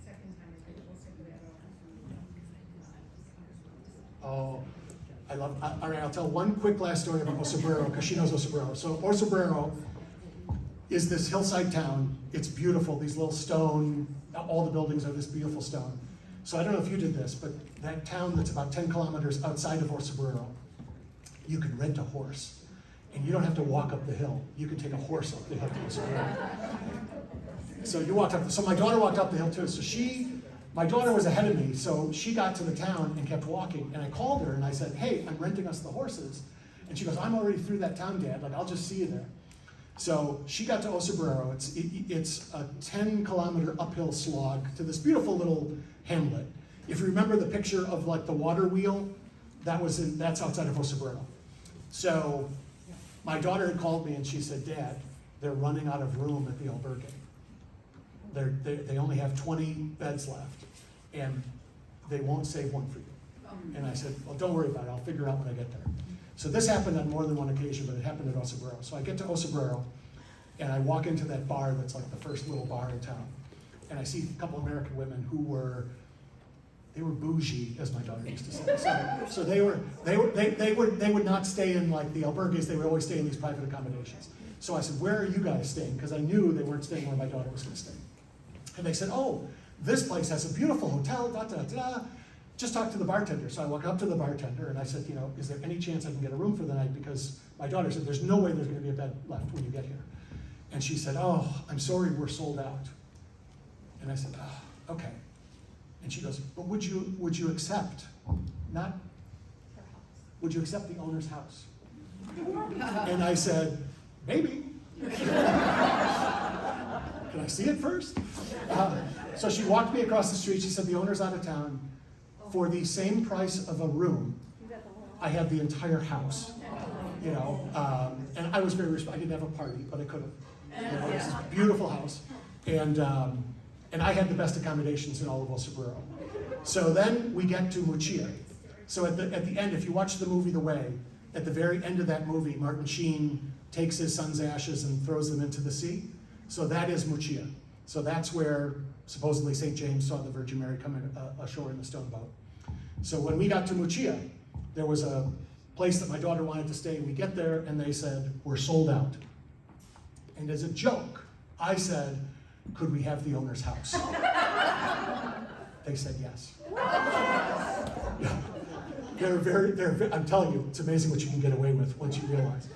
second time is really Ocebrero. Oh, I love, all right, I'll tell one quick last story about Ocebrero, because she knows Ocebrero. So Ocebrero is this hillside town. It's beautiful, these little stone, all the buildings are this beautiful stone. So I don't know if you did this, but that town that's about 10 kilometers outside of Ocebrero, you can rent a horse. And you don't have to walk up the hill. You can take a horse up the hill to Ocebrero. So you walked up, so my daughter walked up the hill too. So my daughter was ahead of me, so she got to the town and kept walking. And I called her and I said, "Hey, I'm renting us the horses." And she goes, "I'm already through that town, Dad. Like, I'll just see you there." So she got to Ocebrero. It's a 10-kilometer uphill slog to this beautiful little hamlet. If you remember the picture of like the water wheel, that's outside of Ocebrero. So my daughter had called me and she said, "Dad, they're running out of room at the albergue. They only have 20 beds left, and they won't save one for you." And I said, "Well, don't worry about it. I'll figure out when I get there." So this happened on more than one occasion, but it happened at Ocebrero. So I get to Ocebrero, and I walk into that bar that's like the first little bar in town, and I see a couple American women who were bougie, as my daughter used to say. So they would not stay in like the albergues. They would always stay in these private accommodations. So I said, "Where are you guys staying?" Because I knew they weren't staying where my daughter was going to stay. And they said, "Oh, this place has a beautiful hotel, da da da. Just talk to the bartender." So I walk up to the bartender and I said, "You know, is there any chance I can get a room for the night?" Because my daughter said, "There's no way there's going to be a bed left when you get here." And she said, "Oh, I'm sorry, we're sold out." And I said, "Oh, okay." And she goes, "But would you accept, would you accept the owner's house?" And I said, "Maybe." Can I see it first? So she walked me across the street. She said, "The owner's out of town. For the same price of a room, I have the entire house." You know, and I was very I didn't have a party, but I could have. You know, it was this beautiful house, and I had the best accommodations in all of Ocebrero. So then we get to Muccia. So at the end, if you watch the movie The Way, at the very end of that movie, Martin Sheen takes his son's ashes and throws them into the sea. So that is Muccia. So that's where supposedly St. James saw the Virgin Mary coming ashore in the stone boat. So when we got to Muccia, there was a place that my daughter wanted to stay. We get there and they said, we're sold out. And as a joke, I said, could we have the owner's house? They said yes. Yeah. I'm telling you, it's amazing what you can get away with once you realize.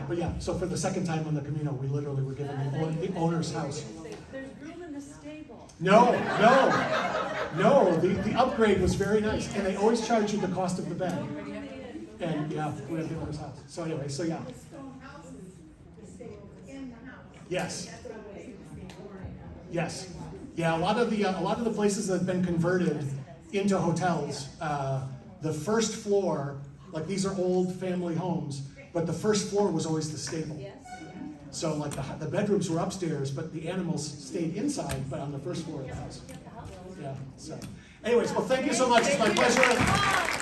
But yeah, so for the second time on the Camino, we literally were given the owner's house. There's room in the stable. No, the upgrade was very nice, and they always charge you the cost of the bed. And yeah, we have the owner's house. So anyway, so yeah. Yes. Yes. Yeah, a lot of the places that have been converted into hotels, the first floor, like these are old family homes, but the first floor was always the stable. So like the bedrooms were upstairs, but the animals stayed inside, but on the first floor of the house. Yeah, so. Anyways, well, thank you so much. It's my pleasure.